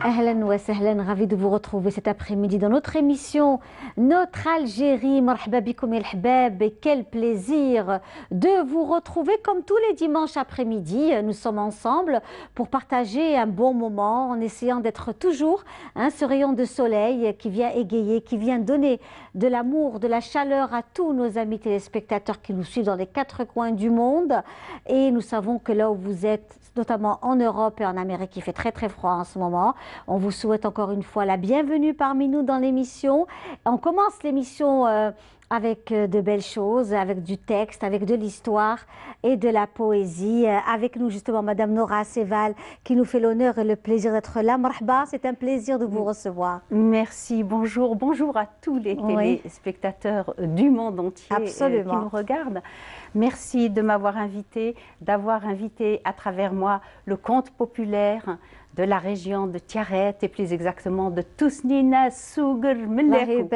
Ahlan wa sahlan, ravi de vous retrouver cet après-midi dans notre émission Notre Algérie. Marhaba bikoum el hbab, et quel plaisir de vous retrouver comme tous les dimanches après-midi. Nous sommes ensemble pour partager un bon moment en essayant d'être toujours ce rayon de soleil qui vient égayer, qui vient donner de l'amour, de la chaleur à tous nos amis téléspectateurs qui nous suivent dans les quatre coins du monde. Et nous savons que là où vous êtes, notamment en Europe et en Amérique, il fait très très froid en ce moment. On vous souhaite encore une fois la bienvenue parmi nous dans l'émission. On commence l'émission avec de belles choses, avec du texte, avec de l'histoire et de la poésie. Avec nous justement Madame Nora Seval qui nous fait l'honneur et le plaisir d'être là. Marhaba, c'est un plaisir de vous recevoir. Merci, bonjour. Bonjour à tous les téléspectateurs du monde entier qui nous regardent. Merci de m'avoir invité, d'avoir invité à travers moi le conte populaire de la région de Tiaret et plus exactement de Tousnina Sougar Melekou.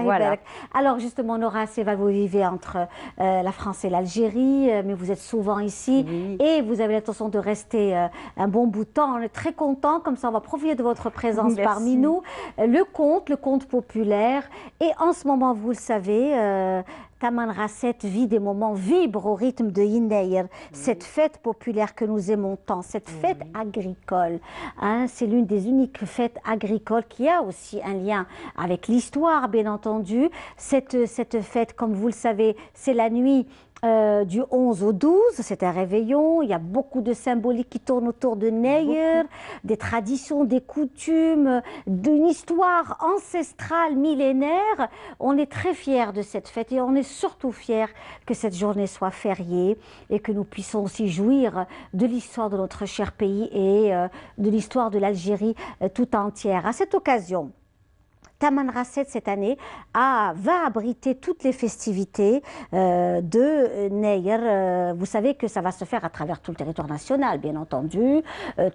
Voilà. Alors justement, Nora Seval, vous vivez entre la France et l'Algérie, mais vous êtes souvent ici et vous avez l'intention de rester un bon bout de temps. On est très contents, comme ça on va profiter de votre présence parmi nous. Le conte populaire, et en ce moment, vous le savez, Tamanrasset vit des moments, vibre au rythme de Yinneir, cette fête populaire que nous aimons tant, cette fête agricole. C'est l'une des uniques fêtes agricoles qui a aussi un lien avec l'histoire, bien entendu. Cette fête, comme vous le savez, c'est la nuit du 11 au 12, c'est un réveillon. Il y a beaucoup de symboliques qui tournent autour de Neyr, des traditions, des coutumes, d'une histoire ancestrale, millénaire. On est très fiers de cette fête et on est surtout fiers que cette journée soit fériée et que nous puissions aussi jouir de l'histoire de notre cher pays et de l'histoire de l'Algérie tout entière. À cette occasion, Tamanrasset cette année va abriter toutes les festivités de Neyr. Vous savez que ça va se faire à travers tout le territoire national, bien entendu.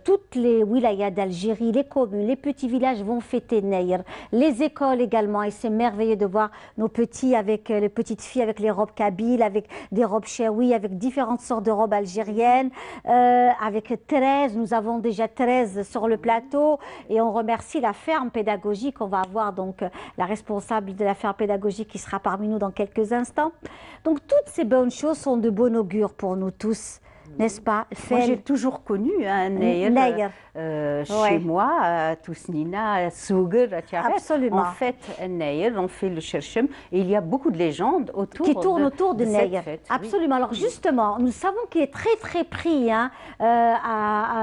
Toutes les wilayas d'Algérie, les communes, les petits villages vont fêter Neyr. Les écoles également, et c'est merveilleux de voir nos petits avec les petites filles avec les robes kabyles, avec des robes chewi, avec différentes sortes de robes algériennes, avec 13, nous avons déjà 13 sur le plateau, et on remercie la ferme pédagogique. On va avoir donc la responsable de la ferme pédagogique qui sera parmi nous dans quelques instants. Donc toutes ces bonnes choses sont de bon augure pour nous tous, n'est-ce pas? Moi j'ai toujours connu Neyr chez moi, à Tousnina, à Sougar, à Tiaret. Absolument. En fait, Neyr, on fait le cherchem et il y a beaucoup de légendes qui tournent autour de Neyr. Fête. Absolument. Alors justement, nous savons qu'il est très très pris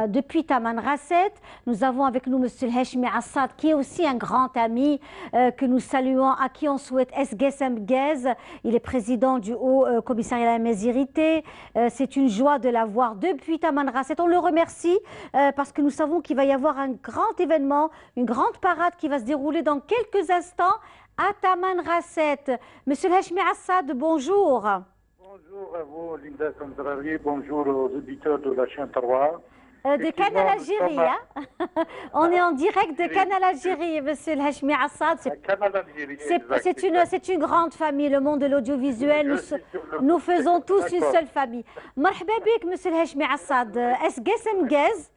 depuis Tamanrasset. Nous avons avec nous M. Hachmi Assad qui est aussi un grand ami que nous saluons, à qui on souhaite Esgesem Gez. Il est président du Haut Commissariat à la Mésirité. C'est une joie de l'avoir depuis Tamanrasset. On le remercie parce que nous savons qu'il va y avoir un grand événement, une grande parade qui va se dérouler dans quelques instants à Tamanrasset. Monsieur Hachmi Assad, bonjour. Bonjour à vous, Linda Kamdrari. Bonjour aux auditeurs de la chaîne 3. De Canal Algérie, on est en direct de Canal Algérie, monsieur Hachmi Assad. C'est une grande famille, le monde de l'audiovisuel. Nous faisons tous une seule famille. Marhaba bik, monsieur Hachmi Assad. Est-ce Gessem Gez?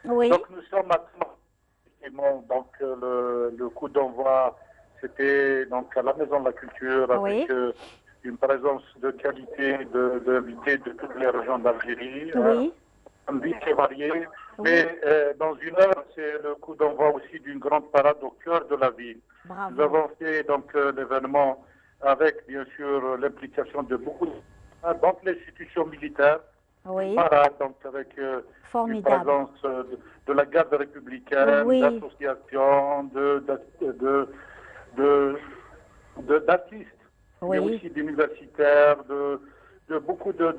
Oui. Donc nous sommes maintenant, donc le coup d'envoi, c'était donc à la Maison de la Culture avec une présence de qualité d'invités de toutes les régions d'Algérie, très variée. Mais dans une heure, c'est le coup d'envoi aussi d'une grande parade au cœur de la ville. Nous avons fait donc l'événement avec bien sûr l'implication de beaucoup donc l'institution militaire. Parade, donc avec une présence de la garde républicaine, d'associations, d'artistes, mais aussi d'universitaires, de beaucoup de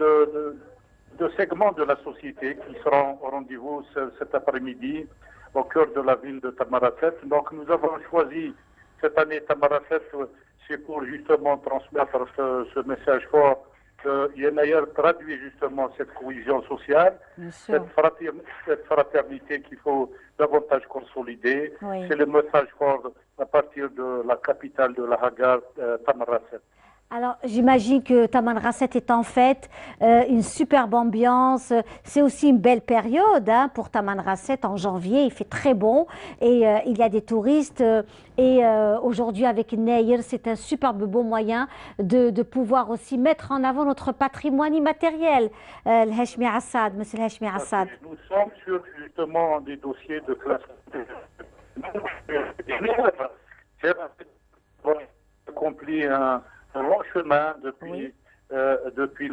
segments de la société qui seront au rendez-vous cet après-midi au cœur de la ville de Tamanrasset. Donc nous avons choisi cette année Tamanrasset, c'est pour justement transmettre ce message fort que Yinneir traduit justement cette cohésion sociale, cette fraternité qu'il faut davantage consolider. C'est le message fort à partir de la capitale de la Hagar, Tamanrasset. Alors, j'imagine que Taman Rasset est en fait une superbe ambiance. C'est aussi une belle période hein, pour Taman Rasset en janvier. Il fait très bon et il y a des touristes. Aujourd'hui, avec Neir, c'est un superbe beau moyen de pouvoir aussi mettre en avant notre patrimoine immatériel. Le Hachmi Assad, monsieur le Hachmi Assad. Nous sommes sur justement des dossiers de classe. J'ai accompli un long chemin depuis, depuis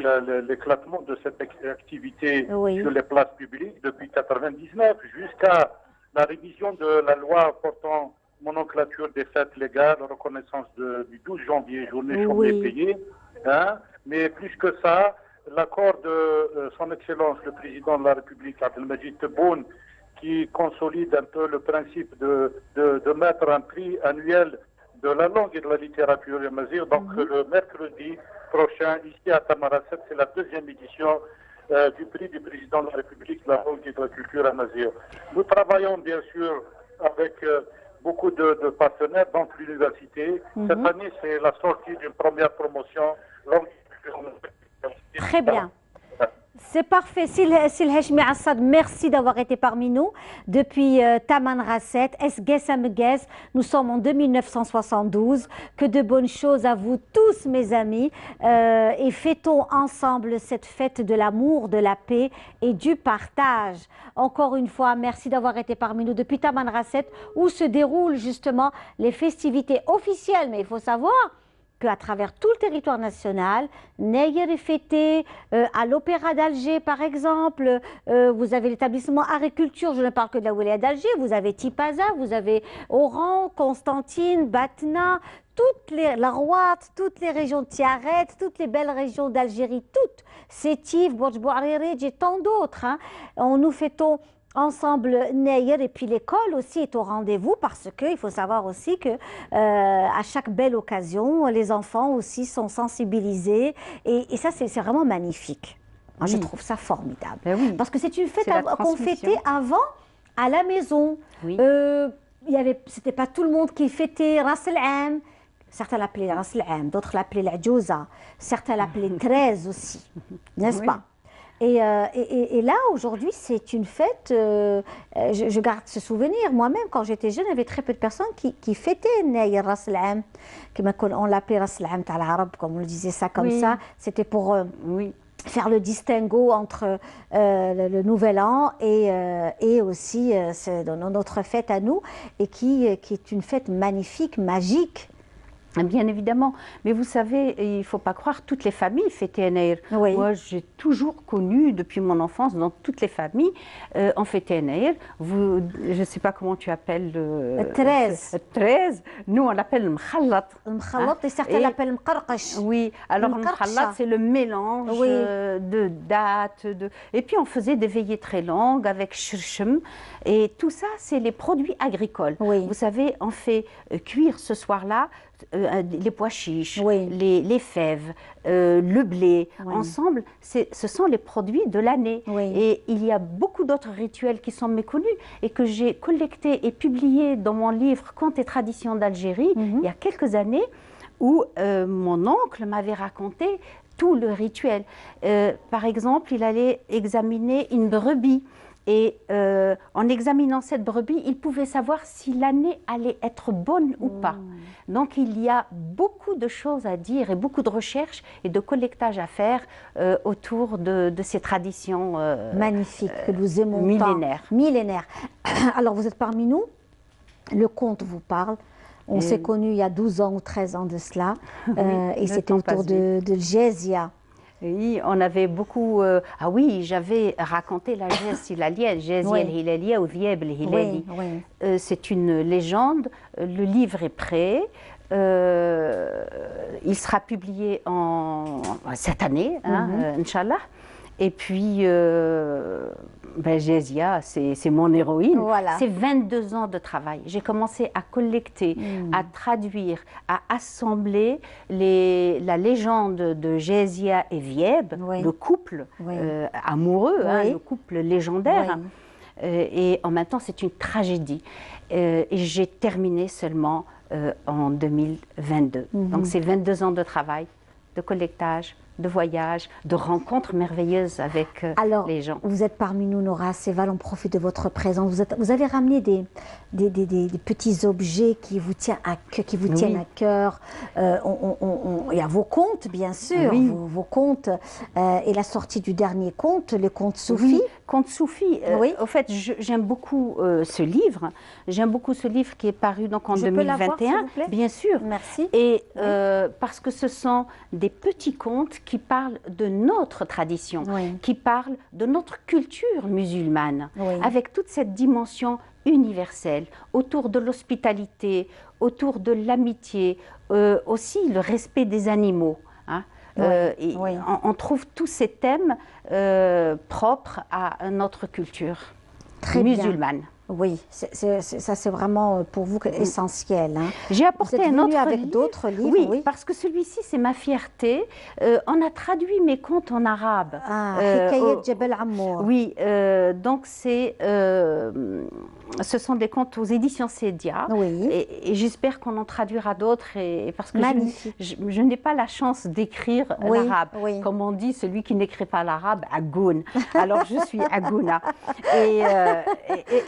l'éclatement de cette activité sur les places publiques depuis 1999 jusqu'à la révision de la loi portant nomenclature des fêtes légales, reconnaissance du 12 janvier, journée chômée payée. Hein. Mais plus que ça, l'accord de Son Excellence le Président de la République, Abdelmajid Tebboune, qui consolide un peu le principe de mettre un prix annuel de la langue et de la littérature amazigh. Donc le mercredi prochain, ici à Taman Rasset, c'est la deuxième édition du prix du président de la République de la langue et de la culture amazigh. Nous travaillons bien sûr avec beaucoup de partenaires, donc l'université. Cette année, c'est la sortie d'une première promotion langue et culture amazigh. Très bien. C'est parfait. Sil Hachmi Assad, merci d'avoir été parmi nous depuis Taman Rasset. Esgues, nous sommes en 2972. Que de bonnes choses à vous tous, mes amis. Et fêtons ensemble cette fête de l'amour, de la paix et du partage. Encore une fois, merci d'avoir été parmi nous depuis Taman Rasset, où se déroulent justement les festivités officielles. Mais il faut savoir à travers tout le territoire national, Neir est fêté, à l'Opéra d'Alger par exemple, vous avez l'établissement agriculture, je ne parle que de la Wilaya d'Alger, vous avez Tipaza, vous avez Oran, Constantine, Batna, la Rouat, toutes les régions de Tiaret, toutes les belles régions d'Algérie, toutes, Sétif, Bouadj Bouariri et tant d'autres. Hein. Nous fêtons ensemble Neir et puis l'école aussi est au rendez-vous parce qu'il faut savoir aussi que à chaque belle occasion, les enfants aussi sont sensibilisés et ça c'est vraiment magnifique. Moi, je trouve ça formidable. Parce que c'est une fête qu'on fêtait avant à la maison. C'était pas tout le monde qui fêtait Ras el-Am. Certains l'appelaient Ras el-Am, d'autres l'appelaient la Djouza, certains l'appelaient 13 aussi, n'est-ce pas? Et là, aujourd'hui, c'est une fête, je garde ce souvenir. Moi-même, quand j'étais jeune, il y avait très peu de personnes qui fêtaient Neir Ras el-Am. On l'appelait Ras el-Am Tal Arab, comme on le disait ça comme ça. C'était pour faire le distinguo entre le Nouvel An et aussi notre fête à nous, et qui est une fête magnifique, magique. Bien évidemment, mais vous savez, il ne faut pas croire, toutes les familles fêtaient Neir. Moi, j'ai toujours connu, depuis mon enfance, dans toutes les familles, on fêtait Neir. Je ne sais pas comment tu appelles le... 13. 13. Nous, on l'appelle le Mkhallat. Le Mkhallat, et certains l'appellent Mkarkash. Oui, alors le Mkhallat, c'est le mélange de dates. Et puis, on faisait des veillées très longues avec Shirchem. Et tout ça, c'est les produits agricoles. Vous savez, on fait cuire ce soir-là les pois chiches, les fèves, le blé, ensemble, ce sont les produits de l'année. Et il y a beaucoup d'autres rituels qui sont méconnus et que j'ai collectés et publiés dans mon livre Contes et traditions d'Algérie il y a quelques années, où mon oncle m'avait raconté tout le rituel. Par exemple, il allait examiner une brebis. Et en examinant cette brebis, il pouvait savoir si l'année allait être bonne ou pas. Donc il y a beaucoup de choses à dire et beaucoup de recherches et de collectage à faire autour de ces traditions magnifiques que nous aimons millénaires. Millénaires. Alors vous êtes parmi nous, le conte vous parle. On s'est connus il y a 12 ans ou 13 ans de cela, et c'était autour de Jézia. Oui, on avait beaucoup... ah oui, j'avais raconté la Jézia hilalienne, Jézia el-Hilalia ou Dhieb el-Hilali. C'est une légende, le livre est prêt, il sera publié cette année, Inch'Allah. Et puis, Jézia, c'est mon héroïne. C'est 22 ans de travail. J'ai commencé à collecter, à traduire, à assembler la légende de Jézia et Dhieb, le couple amoureux, le couple légendaire. Et en même temps, c'est une tragédie. Et j'ai terminé seulement en 2022. Donc, c'est 22 ans de travail. de collectage, de voyages, de rencontres merveilleuses avec les gens. Vous êtes parmi nous, Nora Asseval, on profite de votre présence. Vous avez ramené des petits objets qui vous tiennent à cœur. Il y a vos contes, bien sûr, vos contes, et la sortie du dernier conte, les contes soufis. Oui, contes soufis. Au fait, j'aime beaucoup ce livre. J'aime beaucoup ce livre qui est paru donc en 2021. Peux l'avoir, s'il vous plaît ? Bien sûr. Merci. Et parce que ce sont des petits contes qui parlent de notre tradition, qui parlent de notre culture musulmane, avec toute cette dimension universelle, autour de l'hospitalité, autour de l'amitié, aussi le respect des animaux. Hein. On trouve tous ces thèmes propres à notre culture musulmane. Bien. Oui, ça c'est vraiment pour vous essentiel. Hein. J'ai apporté un autre avec livre. D'autres livres. Oui, parce que celui-ci c'est ma fierté. On a traduit mes contes en arabe. Hikayat Jebel Amour. Oui, donc ce sont des contes aux éditions Cédia. Oui. Et j'espère qu'on en traduira d'autres. Parce que je n'ai pas la chance d'écrire l'arabe. Comme on dit, celui qui n'écrit pas l'arabe, agoun. Alors je suis agouna. Et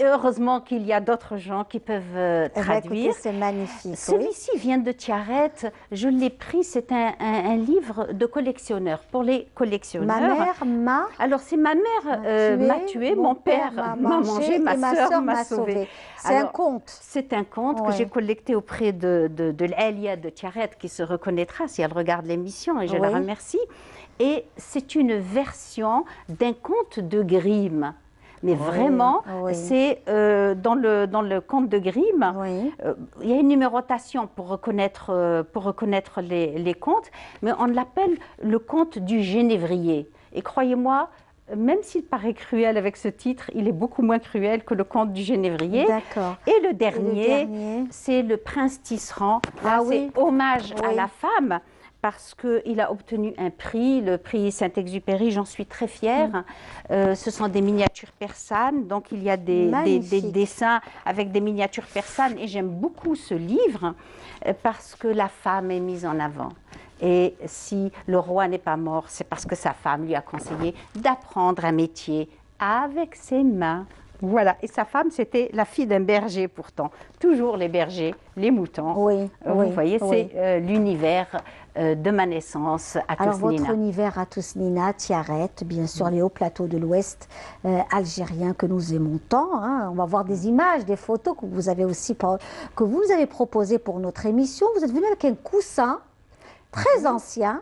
heureusement qu'il y a d'autres gens qui peuvent traduire. C'est magnifique. Celui-ci vient de Tiaret. Je l'ai pris. C'est un livre de collectionneur, pour les collectionneurs. Ma mère m'a... Alors c'est ma mère m'a tué, mon père m'a mangé, ma sœur m'a sauvé. C'est un conte. C'est un conte que j'ai collecté auprès de l'Elia de Tiaret, qui se reconnaîtra si elle regarde l'émission, et je la remercie. Et c'est une version d'un conte de Grimm. Mais vraiment, c'est dans le conte de Grimm, il y a une numérotation pour reconnaître les contes, mais on l'appelle le conte du Génévrier. Et croyez-moi, même s'il paraît cruel avec ce titre, il est beaucoup moins cruel que le conte du Génévrier. D'accord. Et le dernier, c'est le prince Tisserand. C'est hommage à la femme, parce qu'il a obtenu un prix, le prix Saint-Exupéry, j'en suis très fière. Ce sont des miniatures persanes, donc il y a des dessins avec des miniatures persanes, et j'aime beaucoup ce livre parce que la femme est mise en avant. Et si le roi n'est pas mort, c'est parce que sa femme lui a conseillé d'apprendre un métier avec ses mains. Voilà, et sa femme, c'était la fille d'un berger pourtant. Toujours les bergers, les moutons. Vous voyez, c'est l'univers de ma naissance à Tousnina. Alors votre univers à Tousnina, Tiaret, bien sûr, les hauts plateaux de l'Ouest algérien que nous aimons tant. Hein. On va voir des images, des photos que vous avez aussi proposées pour notre émission. Vous êtes venu avec un coussin très ancien,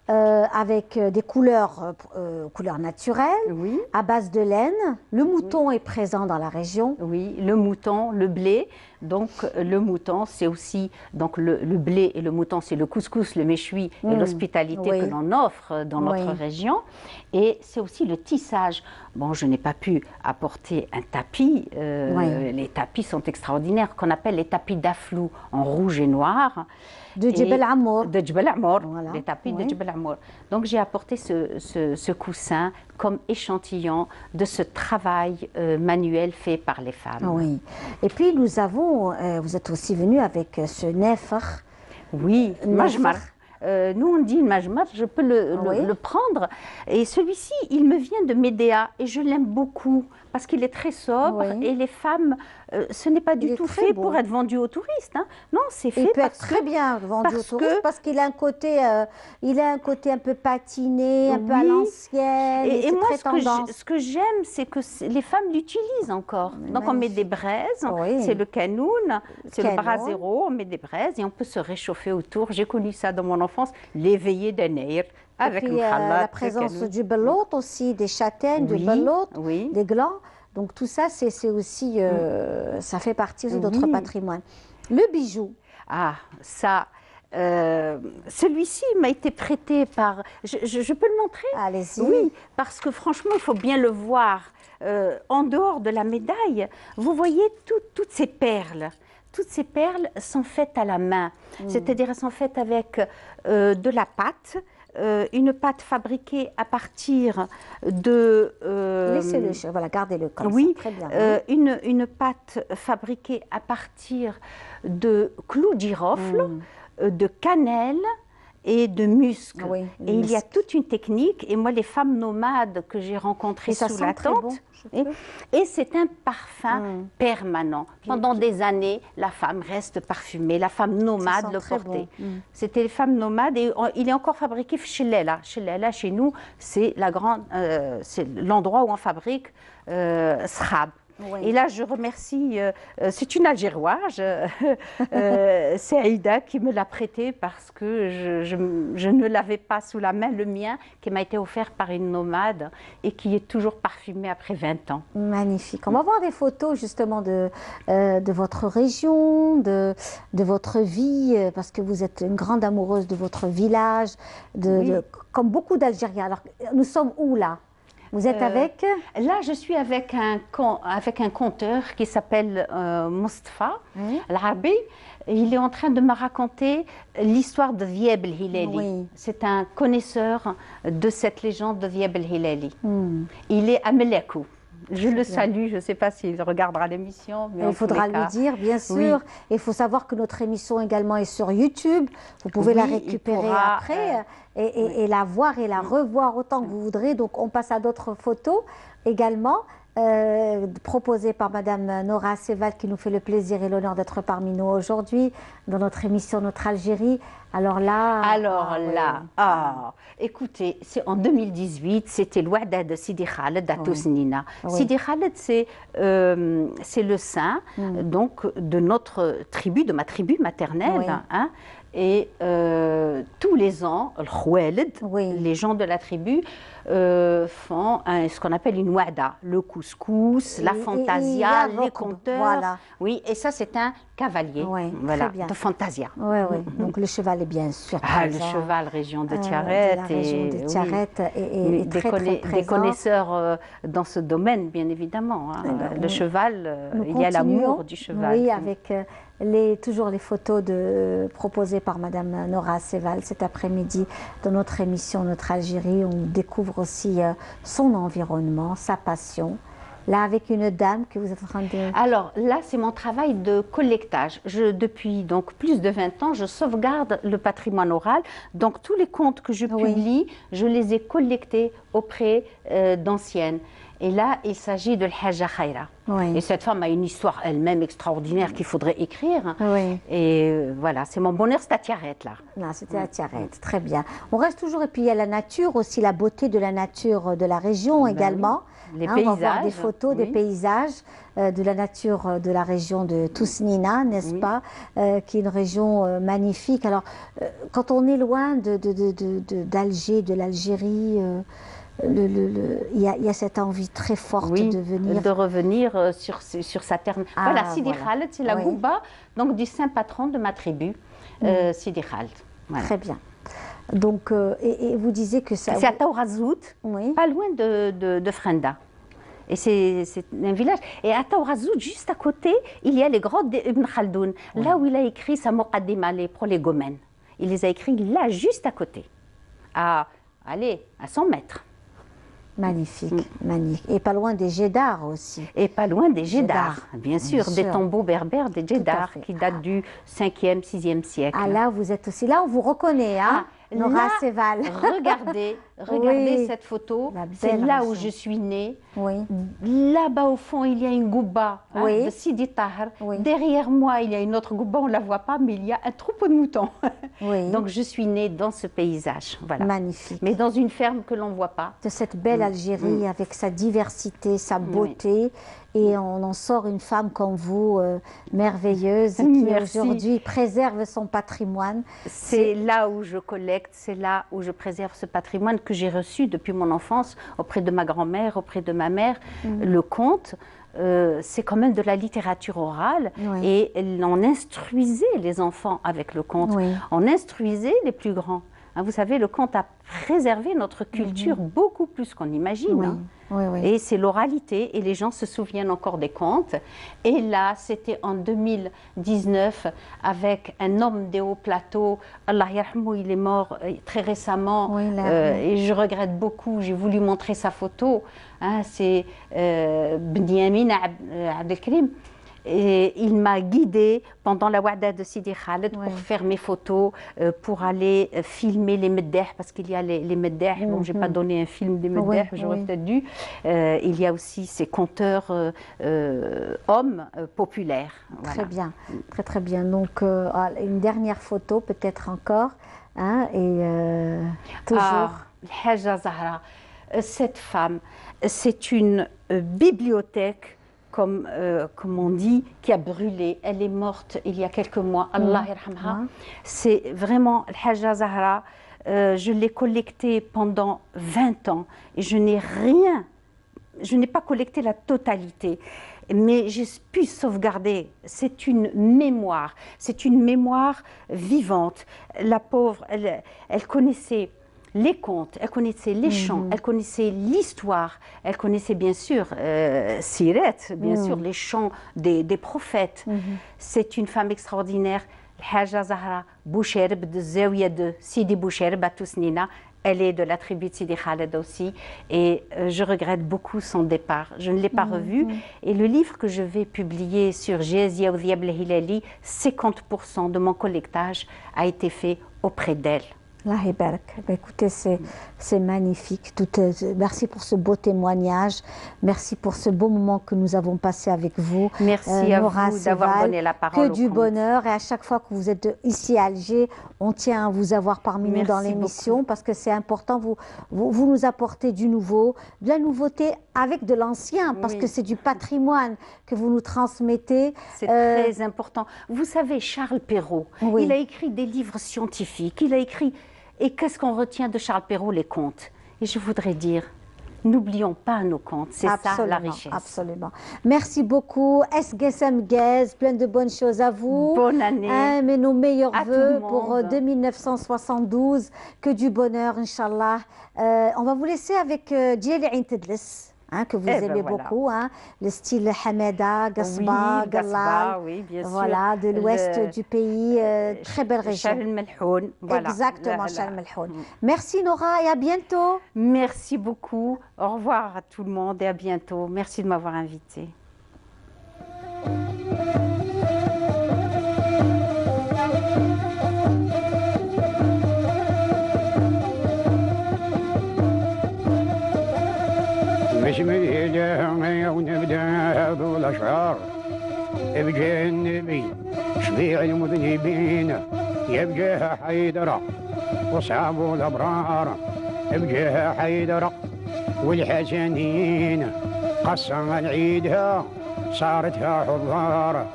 avec des couleurs naturelles, à base de laine. Le mouton est présent dans la région. Oui, le mouton, le blé. Donc le mouton, c'est aussi donc le blé, et le mouton, c'est le couscous, le méchoui et l'hospitalité que l'on offre dans notre région. Et c'est aussi le tissage. Bon, je n'ai pas pu apporter un tapis. Les tapis sont extraordinaires, qu'on appelle les tapis d'Aflou en rouge et noir. De Jebel Amour. De Jebel Amour, les tapis de Jebel Amour. Donc j'ai apporté ce coussin comme échantillon de ce travail manuel fait par les femmes. Oui. Et puis nous avons, vous êtes aussi venu avec ce nefar. Oui, majmar. Nous on dit majmar, je peux le prendre. Et celui-ci, il me vient de Médéa et je l'aime beaucoup parce qu'il est très sobre et les femmes, ce n'est pas du tout fait pour être vendu aux touristes. Hein. Non, c'est fait parce que... très bien vendu aux touristes parce qu'il a un côté, un peu patiné, un peu à l'ancienne. Et moi, ce que j'aime, c'est que les femmes l'utilisent encore. Donc on met des braises, c'est le canoun, c'est le brasero, on met des braises et on peut se réchauffer autour. J'ai connu ça dans mon enfance, l'éveillé d'un air. Avec et puis, la présence du belote aussi, des châtaignes, du belote, des glands. Donc tout ça, c'est aussi, ça fait partie aussi de notre patrimoine. Le bijou. Ah, ça, celui-ci m'a été prêté par... Je peux le montrer? Allez-y. Oui, parce que franchement, il faut bien le voir. En dehors de la médaille, vous voyez toutes ces perles. Toutes ces perles sont faites à la main. C'est-à-dire, elles sont faites avec de la pâte, une pâte fabriquée à partir de... Laissez-le, voilà, gardez-le comme ça, très bien. Une pâte fabriquée à partir de clous de girofle, de cannelle et de muscles. Oui, et il y a toute une technique. Et moi, les femmes nomades que j'ai rencontrées sous la tente, et c'est un parfum permanent. Pendant des années, la femme reste parfumée. La femme nomade le portait. C'était les femmes nomades et il est encore fabriqué chez Lela. Chez Lela, chez nous, c'est l'endroit où on fabrique Srab. Oui. Et là, je remercie, c'est une Algéroise, c'est Aïda qui me l'a prêté parce que je ne l'avais pas sous la main, le mien, qui m'a été offert par une nomade et qui est toujours parfumé après 20 ans. Magnifique. On va voir des photos justement de votre région, de votre vie, parce que vous êtes une grande amoureuse de votre village, comme beaucoup d'Algériens. Alors, nous sommes où là ? Vous êtes avec Là, je suis avec un conteur qui s'appelle Mustafa Al-Arabi. Il est en train de me raconter l'histoire de Dhieb el-Hilali. Oui. C'est un connaisseur de cette légende de Dhieb el-Hilali. Il est à Melekou. Je le salue, je ne sais pas s'il regardera l'émission. Il faudra lui dire, bien sûr. Et il faut savoir que notre émission également est sur YouTube. Vous pouvez la récupérer après et la voir et la revoir autant que vous voudrez. Donc on passe à d'autres photos également. Proposée par Madame Nora Seval, qui nous fait le plaisir et l'honneur d'être parmi nous aujourd'hui dans notre émission Notre Algérie. Alors là, écoutez, c'est en 2018, c'était l'Ouada de Sidi Khaled à Tousnina. Sidi Khaled, c'est le saint donc de notre tribu, de ma tribu maternelle. Hein, et tous les ans, les gens de la tribu font ce qu'on appelle une ouada, le couscous, la fantasia, les conteurs. Voilà. Oui, et ça c'est un cavalier, de fantasia. Donc le cheval est bien sûr. Le cheval, région de Tiaret. Et des connaisseurs dans ce domaine, bien évidemment. Hein. Le cheval, il y a l'amour du cheval. Oui, avec toujours les photos proposées par Madame Nora Seval cet après-midi dans notre émission Notre Algérie. On découvre aussi son environnement, sa passion. Là, avec une dame que vous êtes en train de... Alors là, c'est mon travail de collectage. Depuis donc plus de 20 ans, je sauvegarde le patrimoine oral. Donc tous les contes que je publie, je les ai collectés auprès d'anciennes. Et là, il s'agit de l'Hajja Khaira. Et cette femme a une histoire elle-même extraordinaire qu'il faudrait écrire. Et voilà, c'est mon bonheur, c'est à Tiaret, là. Non, c'était à Tiaret, très bien. On reste toujours, et puis il y a la nature aussi, la beauté de la nature de la région également. Les paysages. On va voir des photos des paysages de la nature de la région de Tousnina, n'est-ce pas, qui est une région magnifique. Alors, quand on est loin d'Alger, de l'Algérie, il y a cette envie très forte de revenir sur sa terre. Voilà, Sidi Khaled, c'est la Gouba, donc du saint patron de ma tribu, Sidi Khaled. Voilà. Très bien. Donc, et vous disiez que ça... C'est à Taourazout, pas loin de Frenda. Et c'est un village. Et à Taourazout, juste à côté, il y a les grottes d'Ibn Khaldoun, là où il a écrit sa Muqaddima, les prolégomènes. Il les a écrits là, juste à côté, à 100 mètres. Magnifique, magnifique. Et pas loin des Djedars aussi. Et pas loin des Djedars, bien sûr, des tombeaux berbères des Djedars qui datent du 5e, 6e siècle. Ah là, vous êtes aussi là, on vous reconnaît, hein, Nora Seval. Regardez cette photo, c'est là où je suis née. Là-bas au fond, il y a une gouba de Sidi Tahar. Derrière moi, il y a une autre gouba, on ne la voit pas, mais il y a un troupeau de moutons. Donc je suis née dans ce paysage. Voilà. Magnifique. Mais dans une ferme que l'on ne voit pas. De cette belle Algérie avec sa diversité, sa beauté. Et on en sort une femme comme vous, merveilleuse, qui aujourd'hui préserve son patrimoine. C'est là où je collecte, c'est là où je préserve ce patrimoine que j'ai reçu depuis mon enfance auprès de ma grand-mère, auprès de ma mère. Le conte, c'est quand même de la littérature orale et on instruisait les enfants avec le conte. On instruisait les plus grands. Hein, vous savez, le conte a préservé notre culture beaucoup plus qu'on imagine. Et c'est l'oralité, et les gens se souviennent encore des contes. Et là, c'était en 2019, avec un homme des hauts plateaux, Allah yarhamou, il est mort très récemment, et je regrette beaucoup, j'ai voulu montrer sa photo, hein, c'est Bniamine Abdelkrim. Et il m'a guidée pendant la Wa'da de Sidi Khaled pour faire mes photos, pour aller filmer les Meddeh, parce qu'il y a les Meddeh. Bon, je n'ai pas donné un film des Meddeh, j'aurais peut-être dû. Il y a aussi ces conteurs hommes populaires. Voilà. Très bien, très très bien. Donc, une dernière photo peut-être encore. Hein, et toujours. Haja Zahra, cette femme, c'est une bibliothèque, comme on dit, qui a brûlé. Elle est morte il y a quelques mois. Allah yarhamha. C'est vraiment Haja Zahra. Je l'ai collectée pendant 20 ans et je n'ai pas collecté la totalité. Mais j'ai pu sauvegarder. C'est une mémoire vivante. La pauvre, elle connaissait les contes, elle connaissait les chants, elle connaissait l'histoire, elle connaissait bien sûr Siret, bien sûr les chants des prophètes. C'est une femme extraordinaire. Haja Zahra Boucherb de Zawiya de Sidi Boucherb à Tousnina. Elle est de la tribu de Sidi Khaled aussi. Et je regrette beaucoup son départ. Je ne l'ai pas revu. Et le livre que je vais publier sur Gézia ou Diab Hilali, 50% de mon collectage a été fait auprès d'elle. Allah Ibarak. Écoutez, c'est magnifique. Merci pour ce beau témoignage. Merci pour ce beau moment que nous avons passé avec vous. Merci à vous d'avoir donné la parole. Que du bonheur. Et à chaque fois que vous êtes ici à Alger, on tient à vous avoir parmi nous dans l'émission parce que c'est important. Vous nous apportez du nouveau, de la nouveauté avec de l'ancien parce que c'est du patrimoine que vous nous transmettez. C'est très important. Vous savez, Charles Perrault, il a écrit des livres scientifiques. Il a écrit... Et qu'est-ce qu'on retient de Charles Perrault? Les contes. Et je voudrais dire, n'oublions pas nos contes, c'est ça la richesse. Absolument. Merci beaucoup. SGSM Gaz, plein de bonnes choses à vous. Bonne année. Mais nos meilleurs vœux pour 2972. Que du bonheur, Inch'Allah. On va vous laisser avec Djeli Ain Tedlis. Que vous aimez beaucoup, le style Hamada, Gasba, Gallal, voilà, de l'ouest du pays, très belle région. Chal Melhoun, voilà. Exactement, Chal Melhoun. Merci Nora et à bientôt. Merci beaucoup. Au revoir à tout le monde et à bientôt. Merci de m'avoir invitée. بسم الله ونبدا هذو الاشعار ابجاه النبي شفيع المذنبين يبجاه حيدره وصعب الابرار ابجاه حيدره والحسنين قصا العيدها صارتها حضار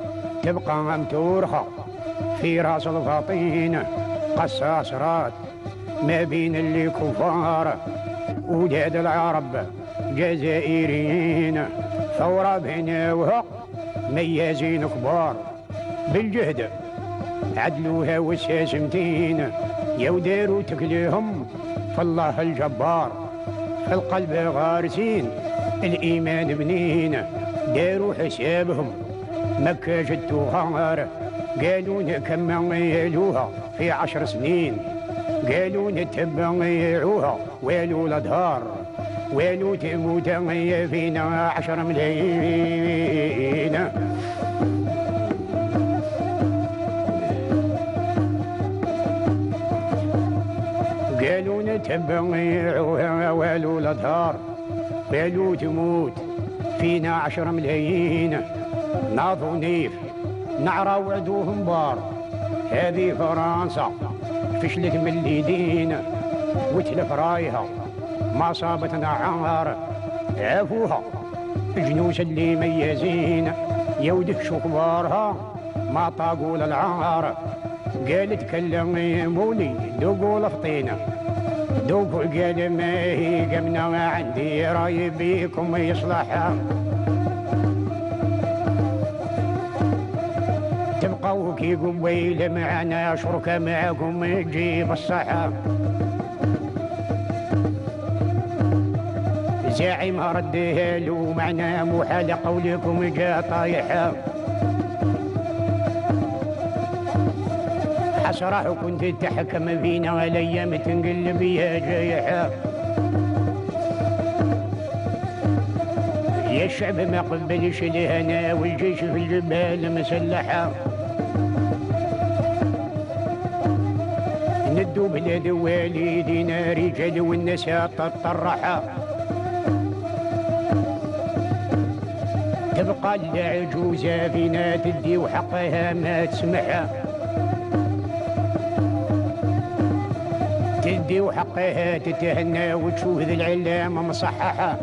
تبقى متورخه في راس الفطين قصا صرات ما بين اللي كفار ولاد العرب جزائريين ثورة بناوها ميازين كبار بالجهد عدلوها والساسمتين يوداروا تكليهم في الله الجبار في القلب غارسين الإيمان بنين داروا حسابهم مكة جدوا غار قالوا نكملوها في 10 سنين قالوا نتبعوها والو الأدهار وينو تموت فينا 10 ملايين قالوا نتبعوها والو الأدهار قالوا تموت فينا 10 ملايين ناضوا نيف نعرى وعدوهم بار هذه فرنسا فشلت من اليدين وتلف رايها ما صابتنا عار عافوها جنوس اللي ميازين يودهشوا كبارها ما طاقوا للعار قالت كلموني دوقوا لفطينا دوقوا قال ما هي قمنا عندي راي بيكم يصلحها تبقوا كي قويل معنا شركة معكم تجيب الصحة زاعم ردها له معنا محال قولكم جا طايحة حسرة كنت تحكم فينا الايام تنقلب يا جايحة يا الشعب ما قبلش الهنا والجيش في الجبال مسلحة ندوا بلاد والدينا رجال والنساء تطرحة تبقى العجوزة فينا تدي وحقها ما تسمعها تدي وحقها تتهنى وتشوف ذي العلامة مصححة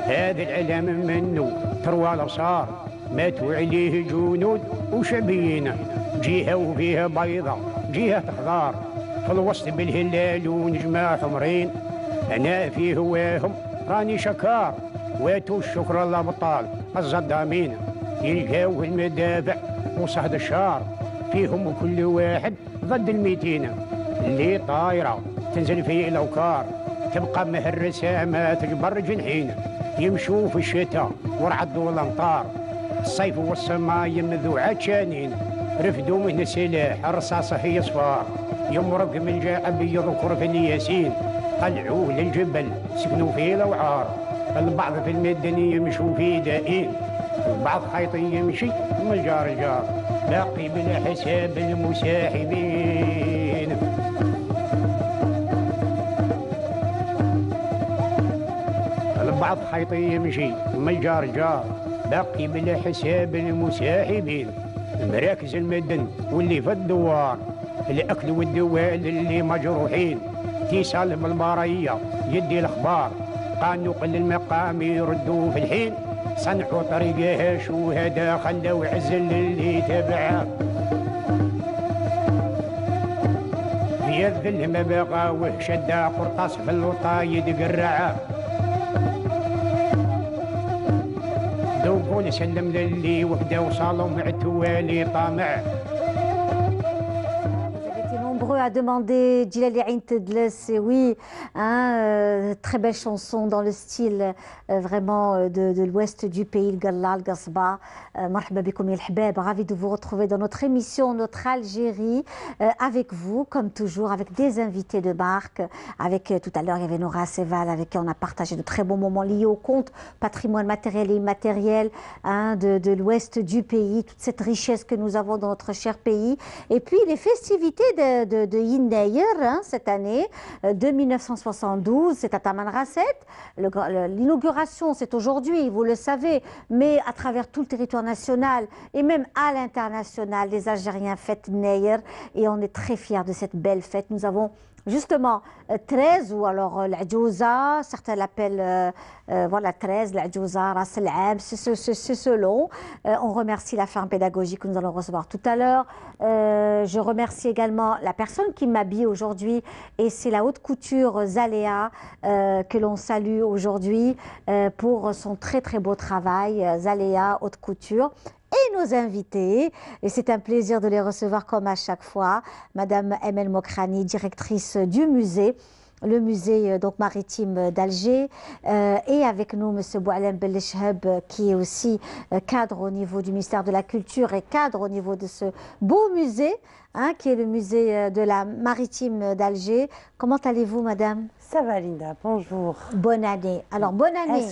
هذا العلام منه تروى الابصار ماتوا عليه جنود وشبينا جهه وفيها بيضة جهه تخضار في الوسط بالهلال ونجمة حمرين انا في هواهم راني شكار واتوا الشكر الابطال الصدامين يلقاو المدافع وصهد الشار فيهم كل واحد ضد الميتين اللي طايره تنزل في الاوكار تبقى مهرسه ما تجبر جنحين يمشوا في الشتاء ورعدوا الامطار الصيف والصمايم ذوعات شانين رفدوا من السلاح الرصاصه هي صفار يمرق من جاء بيض كرف الياسين طلعوا للجبل سكنوا في الوعار البعض في المدن يمشوا في دائين البعض خيط يمشي من الجار الجار باقي بلا حساب المساحبين البعض خيط يمشي من الجار جار باقي بلا حساب المساحبين مراكز المدن واللي في الدوار الاكل والدوال اللي مجروحين اتصال بالباريه يدي الاخبار قانوا قل المقام يردوا في الحين صنعوا طريقها شو هذا خلوا عزل اللي تبعها في الذل ما بغاوه شدا قرطاس في الوطايد قرعه ذوقوا سلم للي وبدا وصالوا مع التوالي طامع. À demander Djilali Ain Tedles, oui, très belle chanson dans le style vraiment de l'ouest du pays, le Galla, le Gasba. Marhaba bikoum el Hbab, ravi de vous retrouver dans notre émission, notre Algérie, avec vous, comme toujours, avec des invités de marque. Avec tout à l'heure, il y avait Nora Seval, avec qui on a partagé de très bons moments liés au compte patrimoine matériel et immatériel de l'ouest du pays, toute cette richesse que nous avons dans notre cher pays. Et puis les festivités de Yindayer, cette année, de 1972, c'est à Taman Rasset. L'inauguration, c'est aujourd'hui, vous le savez, mais à travers tout le territoire national et même à l'international, les Algériens fêtent Neyer et on est très fiers de cette belle fête. Nous avons justement 13 ou alors l'Adjouza, certains l'appellent voilà 13, l'Adjouza, Ras el-Am, c'est selon. On remercie la ferme pédagogique que nous allons recevoir tout à l'heure. Je remercie également la personne qui m'habille aujourd'hui et c'est la haute couture Zaléa que l'on salue aujourd'hui pour son très très beau travail, Zaléa haute couture. Et nos invités, et c'est un plaisir de les recevoir comme à chaque fois, Madame Emel Mokrani, directrice du musée, le musée donc maritime d'Alger, et avec nous Monsieur Boualem Belchheb qui est aussi cadre au niveau du ministère de la Culture et cadre au niveau de ce beau musée, qui est le musée de la maritime d'Alger. Comment allez-vous, Madame? Ça va, Linda, bonjour. Bonne année. Alors, bonne année.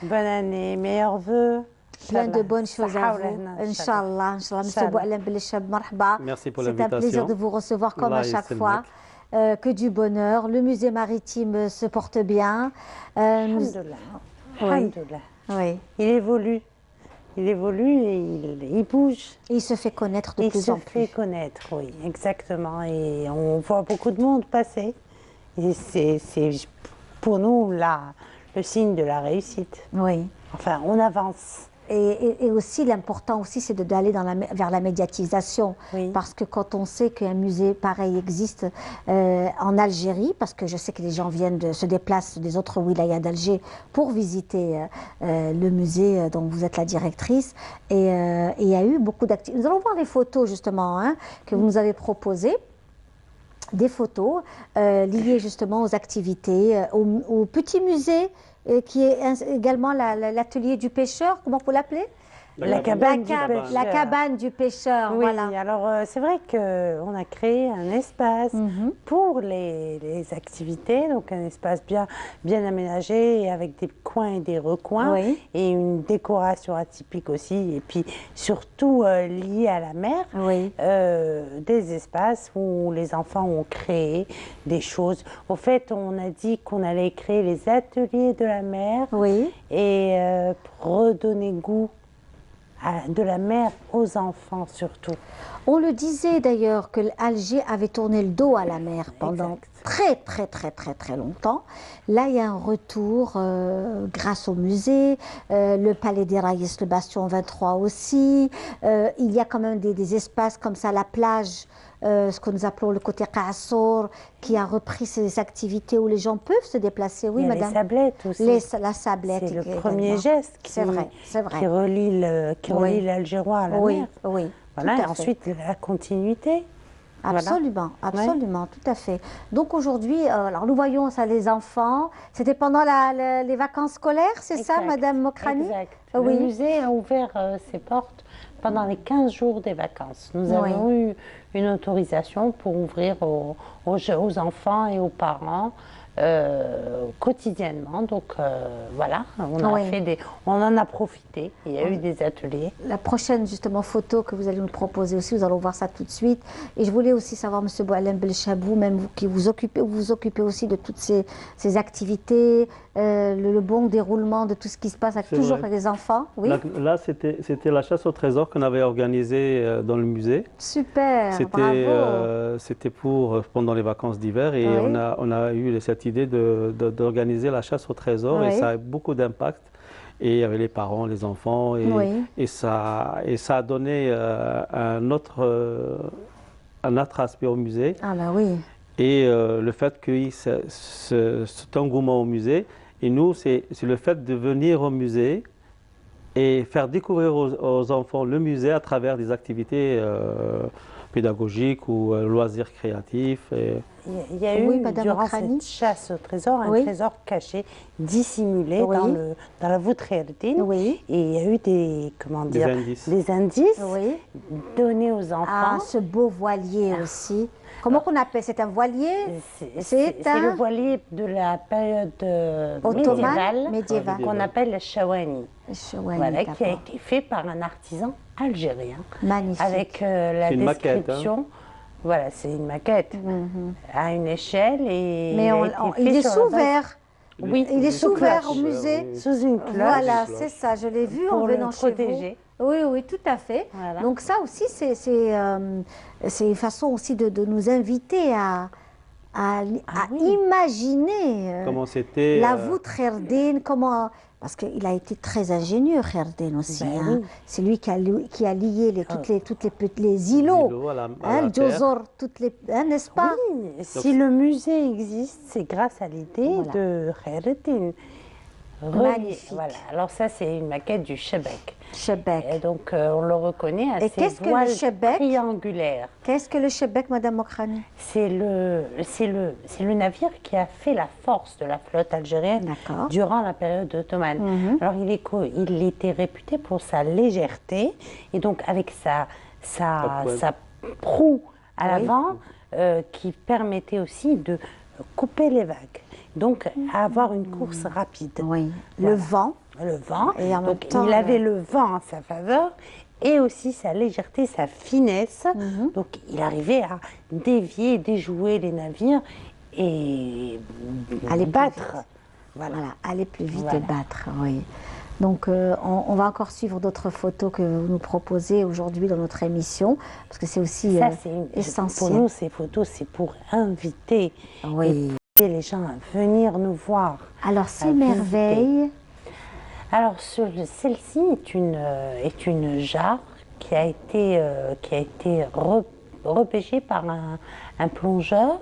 Bonne année, meilleurs vœux. Plein de bonnes choses à vous. Inch'Allah. Monsieur Boualem Belchheb, marhaba. Merci pour l'invitation. C'est un plaisir de vous recevoir comme à chaque fois. Que du bonheur. Le musée maritime se porte bien. Alhamdulillah. Alhamdulillah. Oui. Il évolue. Il évolue et il bouge. Et il se fait connaître de plus en plus. Il se fait connaître, oui, exactement. Et on voit beaucoup de monde passer. Et c'est pour nous le signe de la réussite. Oui. Enfin, on avance. Et aussi, l'important aussi, c'est d'aller vers la médiatisation. Oui. Parce que quand on sait qu'un musée pareil existe en Algérie, parce que je sais que les gens se déplacent des autres wilayas d'Alger pour visiter le musée dont vous êtes la directrice. Et il y a eu beaucoup d'activités. Nous allons voir les photos, justement, que vous nous avez proposées. Des photos liées, justement, aux activités, au petit musée qui est également l'atelier du pêcheur, comment vous l'appelez? La cabane du pêcheur, oui, voilà. Alors c'est vrai qu'on a créé un espace pour les activités, donc un espace bien aménagé avec des coins et des recoins et une décoration atypique aussi, et puis surtout liée à la mer, des espaces où les enfants ont créé des choses. Au fait, on a dit qu'on allait créer les ateliers de la mer et pour redonner goût de la mer aux enfants surtout. On le disait d'ailleurs que Alger avait tourné le dos à la mer pendant très longtemps. Là, il y a un retour grâce au musée, le Palais des Raïs, le Bastion 23 aussi. Il y a quand même des espaces comme ça, la plage, ce que nous appelons le côté Qassour, qui a repris ces activités où les gens peuvent se déplacer. Oui, madame. Les sablettes aussi. La sablette. C'est le premier geste qui relie l'Algérois à la mer. Oui. Voilà, et ensuite la continuité. Absolument, absolument, tout à fait. Donc aujourd'hui, alors nous voyons ça, les enfants. C'était pendant les vacances scolaires, c'est ça, madame Mokrani? Exact. Le musée a ouvert ses portes pendant les 15 jours des vacances. Nous avons eu une autorisation pour ouvrir aux enfants et aux parents quotidiennement. Donc voilà, on en a profité. Il y a eu des ateliers. La prochaine justement photo que vous allez nous proposer aussi, nous allons voir ça tout de suite. Et je voulais aussi savoir, Monsieur Boualem Belchabou, même vous qui vous occupez aussi de toutes ces activités, le bon déroulement de tout ce qui se passe toujours avec les enfants. Oui. Là, c'était la chasse au trésor qu'on avait organisée dans le musée. Super, bravo. C'était pendant les vacances d'hiver et on a eu cette idée d'organiser la chasse au trésor et ça a eu beaucoup d'impact. Et avec les parents, les enfants, et ça a donné un autre aspect au musée. Ah bah oui. Et le fait qu'il y ait cet engouement au musée, et nous, c'est le fait de venir au musée et faire découvrir aux enfants le musée à travers des activités pédagogiques ou loisirs créatifs. Il y a eu, durant cette chasse au trésor, un trésor caché, dissimulé dans la voûte Khaireddine. Et il y a eu des indices donnés aux enfants. Ah, ce beau voilier aussi. Comment qu'on appelle? C'est un voilier? C'est le voilier de la période médiévale qu'on appelle le Chawani. Voilà, qui a été fait par un artisan algérien. Magnifique. Avec la description. Maquette, voilà, c'est une maquette à une échelle. Mais il est sous verre. Oui, il est sous verre au musée. Sous une cloche. Voilà, c'est ça, je l'ai vu en venant chez vous. Oui, tout à fait. Voilà. Donc ça aussi, c'est une façon aussi de nous inviter à imaginer comment c'était la voûte Khaireddine, parce qu'il a été très ingénieux, Khaireddine aussi. C'est lui qui a lié toutes les îlots, le Djozor, n'est-ce pas? Oui, si le musée existe, c'est grâce à l'idée de Khaireddine. Magnifique. Voilà. Alors ça, c'est une maquette du Chebek. Et donc, on le reconnaît à ses voiles triangulaires. Qu'est-ce que le Chebek, Madame Mokrani? C'est le navire qui a fait la force de la flotte algérienne durant la période ottomane. Alors, il était réputé pour sa légèreté et donc avec sa proue à l'avant qui permettait aussi de couper les vagues. Donc, avoir une course rapide. Oui. Le vent. Et en même temps, il avait le vent en sa faveur et aussi sa légèreté, sa finesse. Donc, il arrivait à dévier, déjouer les navires et aller battre. Voilà, aller plus vite et battre, oui. Donc, on va encore suivre d'autres photos que vous nous proposez aujourd'hui dans notre émission, parce que c'est aussi essentiel. Pour nous, ces photos, c'est pour inviter les gens à venir nous voir. Alors, ces merveilles. Alors, celle-ci est une jarre qui a été repêchée par un plongeur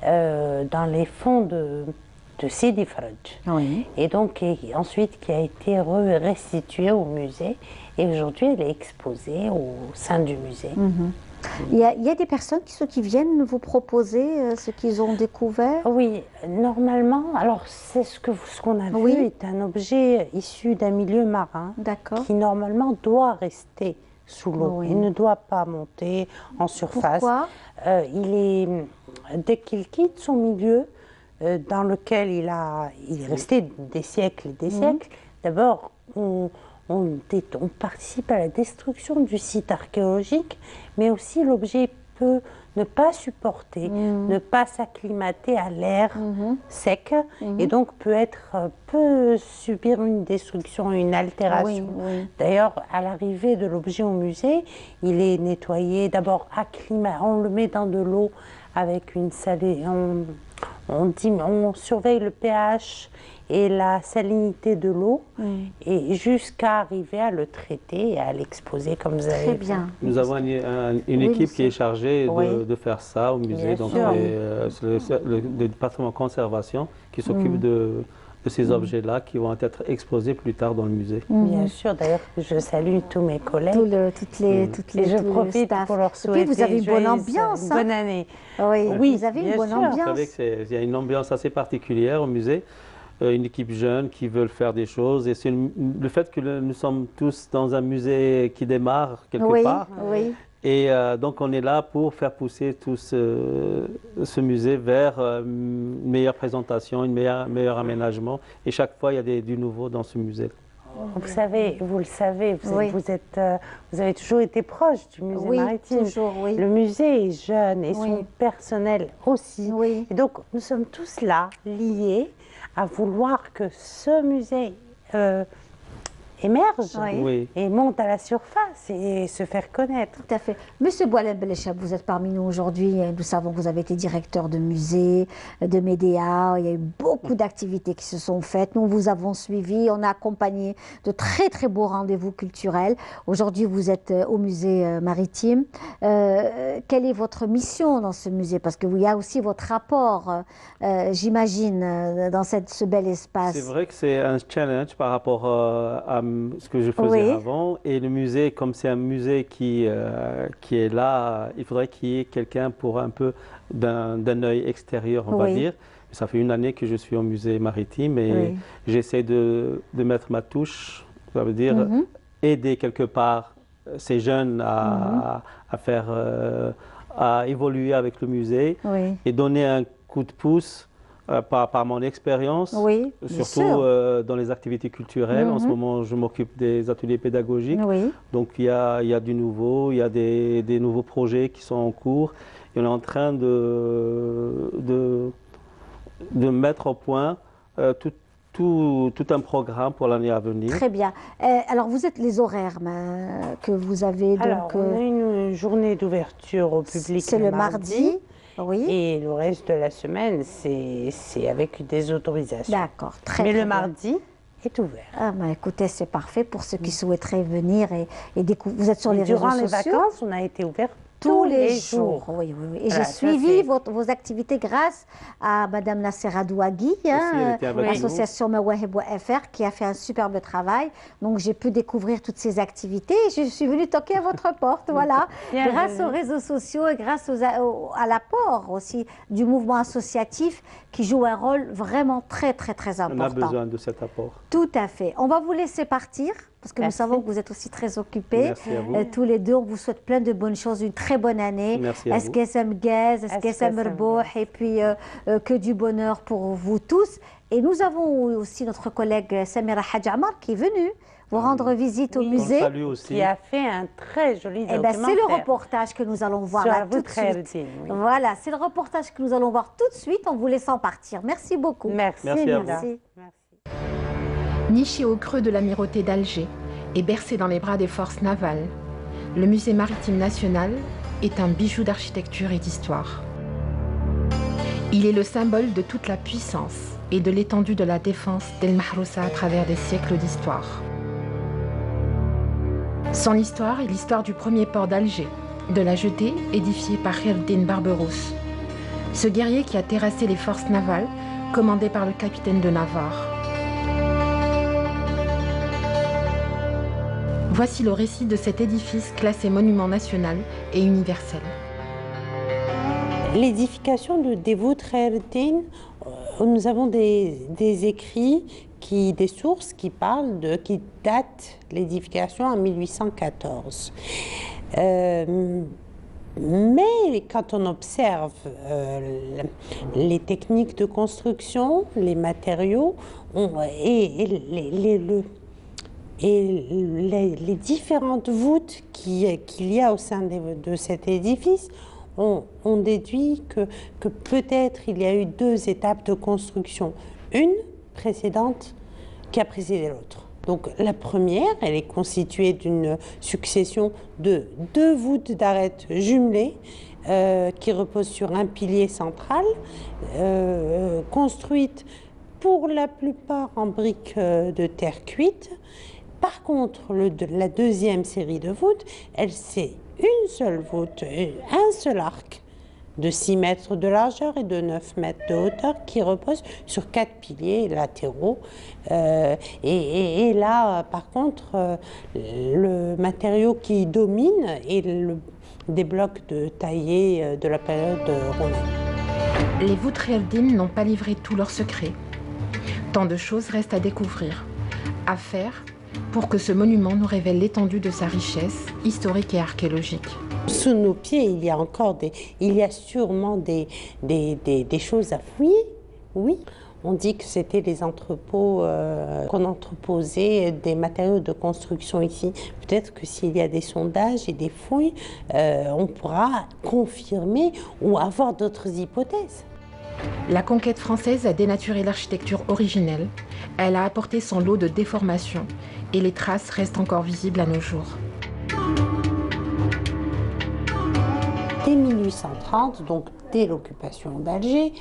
dans les fonds de Sidi Fradj. Et donc, ensuite, qui a été restituée au musée. Et aujourd'hui, elle est exposée au sein du musée. Il y a des personnes qui viennent vous proposer ce qu'ils ont découvert? Oui, normalement, alors c'est ce qu'on a vu est un objet issu d'un milieu marin qui normalement doit rester sous l'eau. Il ne doit pas monter en surface. Pourquoi? Dès qu'il quitte son milieu, dans lequel il est resté des siècles et des siècles, d'abord on participe à la destruction du site archéologique, mais aussi l'objet peut ne pas supporter, ne pas s'acclimater à l'air sec, et donc peut subir une destruction, une altération. D'ailleurs, à l'arrivée de l'objet au musée, il est nettoyé, d'abord on le met dans de l'eau avec une salée, on surveille le pH et la salinité de l'eau, et jusqu'à arriver à le traiter et à l'exposer comme vous avez vu. Nous avons une équipe qui est chargée de faire ça au musée, donc le département conservation qui s'occupe de ces objets-là qui vont être exposés plus tard dans le musée. Bien sûr, d'ailleurs, je salue tous mes collègues. Et je profite pour leur souhaiter vous avez une bonne ambiance. Bonne année. Oui, vous avez une bonne ambiance. Vous savez qu'il y a une ambiance assez particulière au musée. Une équipe jeune qui veulent faire des choses. Et c'est le fait que nous sommes tous dans un musée qui démarre quelque part. Et donc on est là pour faire pousser tout ce musée vers une meilleure présentation, un meilleur aménagement. Et chaque fois, il y a du nouveau dans ce musée. Vous savez, vous le savez, vous avez toujours été proche du musée maritime. Toujours, Le musée est jeune et son personnel aussi. Et donc nous sommes tous là, liés, à vouloir que ce musée émerge et monte à la surface et se faire connaître. Tout à fait. Monsieur Boualem Belechab, vous êtes parmi nous aujourd'hui. Nous savons que vous avez été directeur de musée, de médias. Il y a eu beaucoup d'activités qui se sont faites. Nous vous avons suivi. On a accompagné de très très beaux rendez-vous culturels. Aujourd'hui, vous êtes au musée maritime. Quelle est votre mission dans ce musée? Parce qu'il y a aussi votre rapport, j'imagine, dans ce bel espace. C'est vrai que c'est un challenge par rapport à ce que je faisais avant, et le musée, comme c'est un musée qui est là, il faudrait qu'il y ait quelqu'un pour un peu d'un œil extérieur, on va dire. Ça fait une année que je suis au musée maritime et j'essaie de mettre ma touche, ça veut dire aider quelque part ces jeunes à évoluer avec le musée et donner un coup de pouce par mon expérience, surtout dans les activités culturelles. En ce moment, je m'occupe des ateliers pédagogiques. Donc, il y a du nouveau, il y a des nouveaux projets qui sont en cours. Et on est en train de mettre au point tout un programme pour l'année à venir. Très bien. Alors, vous êtes les horaires que vous avez. Alors, on a une journée d'ouverture au public. C'est le mardi. Et le reste de la semaine, c'est avec des autorisations. D'accord, très bien. Mais le mardi est ouvert. Ah bah écoutez, c'est parfait pour ceux qui souhaiteraient venir et découvrir. Vous êtes sur les réseaux sociaux. Durant les vacances, on a été ouvert tous les jours. Oui. Et j'ai suivi vos activités grâce à Madame Nassera Douagui, l'association Mawahib FR, qui a fait un superbe travail. Donc j'ai pu découvrir toutes ces activités et je suis venue toquer à votre porte. Voilà, grâce aux réseaux sociaux et grâce à l'apport aussi du mouvement associatif qui joue un rôle vraiment très important. On a besoin de cet apport. Tout à fait. On va vous laisser partir. Parce que nous savons que vous êtes aussi très occupés. Merci à vous. Tous les deux, on vous souhaite plein de bonnes choses, une très bonne année. Merci à vous. SKSM Gaz, SKSM Rbouh, et puis que du bonheur pour vous tous. Et nous avons aussi notre collègue Samira Hadjamar qui est venue vous rendre visite au musée. Qui a fait un très joli documentaire. C'est le reportage que nous allons voir là tout de suite. Voilà, c'est le reportage que nous allons voir tout de suite en vous laissant partir. Merci beaucoup. Merci. Merci. Niché au creux de l'amirauté d'Alger et bercé dans les bras des forces navales, le musée maritime national est un bijou d'architecture et d'histoire. Il est le symbole de toute la puissance et de l'étendue de la défense d'El Mahrousa à travers des siècles d'histoire. Son histoire est l'histoire du premier port d'Alger, de la jetée édifiée par Khaireddin Barberousse, ce guerrier qui a terrassé les forces navales commandées par le capitaine de Navarre. Voici le récit de cet édifice classé monument national et universel. L'édification de Devout Khaireddin, nous avons des écrits, des sources qui datent l'édification en 1814. Mais quand on observe les techniques de construction, les matériaux et les différentes voûtes qu'il y a au sein de cet édifice, on déduit que peut-être il y a eu 2 étapes de construction, une précédente qui a précédé l'autre. Donc la première, elle est constituée d'une succession de 2 voûtes d'arêtes jumelées qui reposent sur un pilier central, construites pour la plupart en briques de terre cuite. Par contre, la deuxième série de voûtes, c'est une seule voûte, un seul arc de 6 mètres de largeur et de 9 mètres de hauteur qui repose sur 4 piliers latéraux. Et là, par contre, le matériau qui domine est des blocs de taillés de la période romaine. Les voûtes Khaireddin n'ont pas livré tous leurs secrets. Tant de choses restent à découvrir, à faire, pour que ce monument nous révèle l'étendue de sa richesse historique et archéologique. Sous nos pieds, il y a sûrement des choses à fouiller, oui. On dit que c'était les entrepôts, qu'on entreposait des matériaux de construction ici. Peut-être que s'il y a des sondages et des fouilles, on pourra confirmer ou avoir d'autres hypothèses. La conquête française a dénaturé l'architecture originelle. Elle a apporté son lot de déformations et les traces restent encore visibles à nos jours. Dès 1830, donc dès l'occupation d'Alger,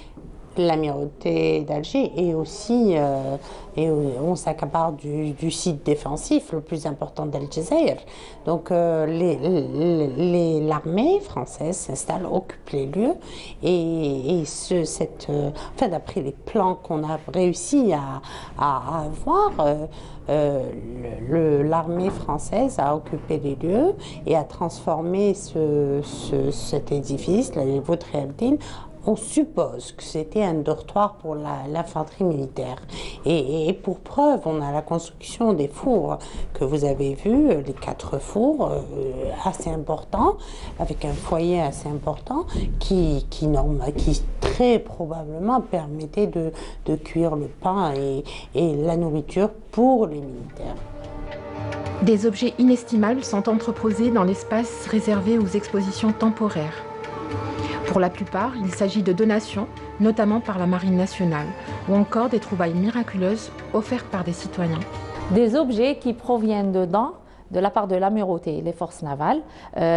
l'amirauté d'Alger est aussi, on s'accapare du site défensif le plus important d'El Jazeera. Donc l'armée française s'installe, occupe les lieux d'après les plans qu'on a réussi à avoir, l'armée française a occupé les lieux et a transformé cet édifice, les voûtes Khaireddin. On suppose que c'était un dortoir pour l'infanterie militaire. Et pour preuve, on a la construction des fours que vous avez vus, les 4 fours assez importants, avec un foyer assez important qui très probablement permettait de cuire le pain et la nourriture pour les militaires. Des objets inestimables sont entreposés dans l'espace réservé aux expositions temporaires. Pour la plupart, il s'agit de donations, notamment par la Marine nationale, ou encore des trouvailles miraculeuses offertes par des citoyens. Des objets qui proviennent de la part de l'amirauté, les forces navales,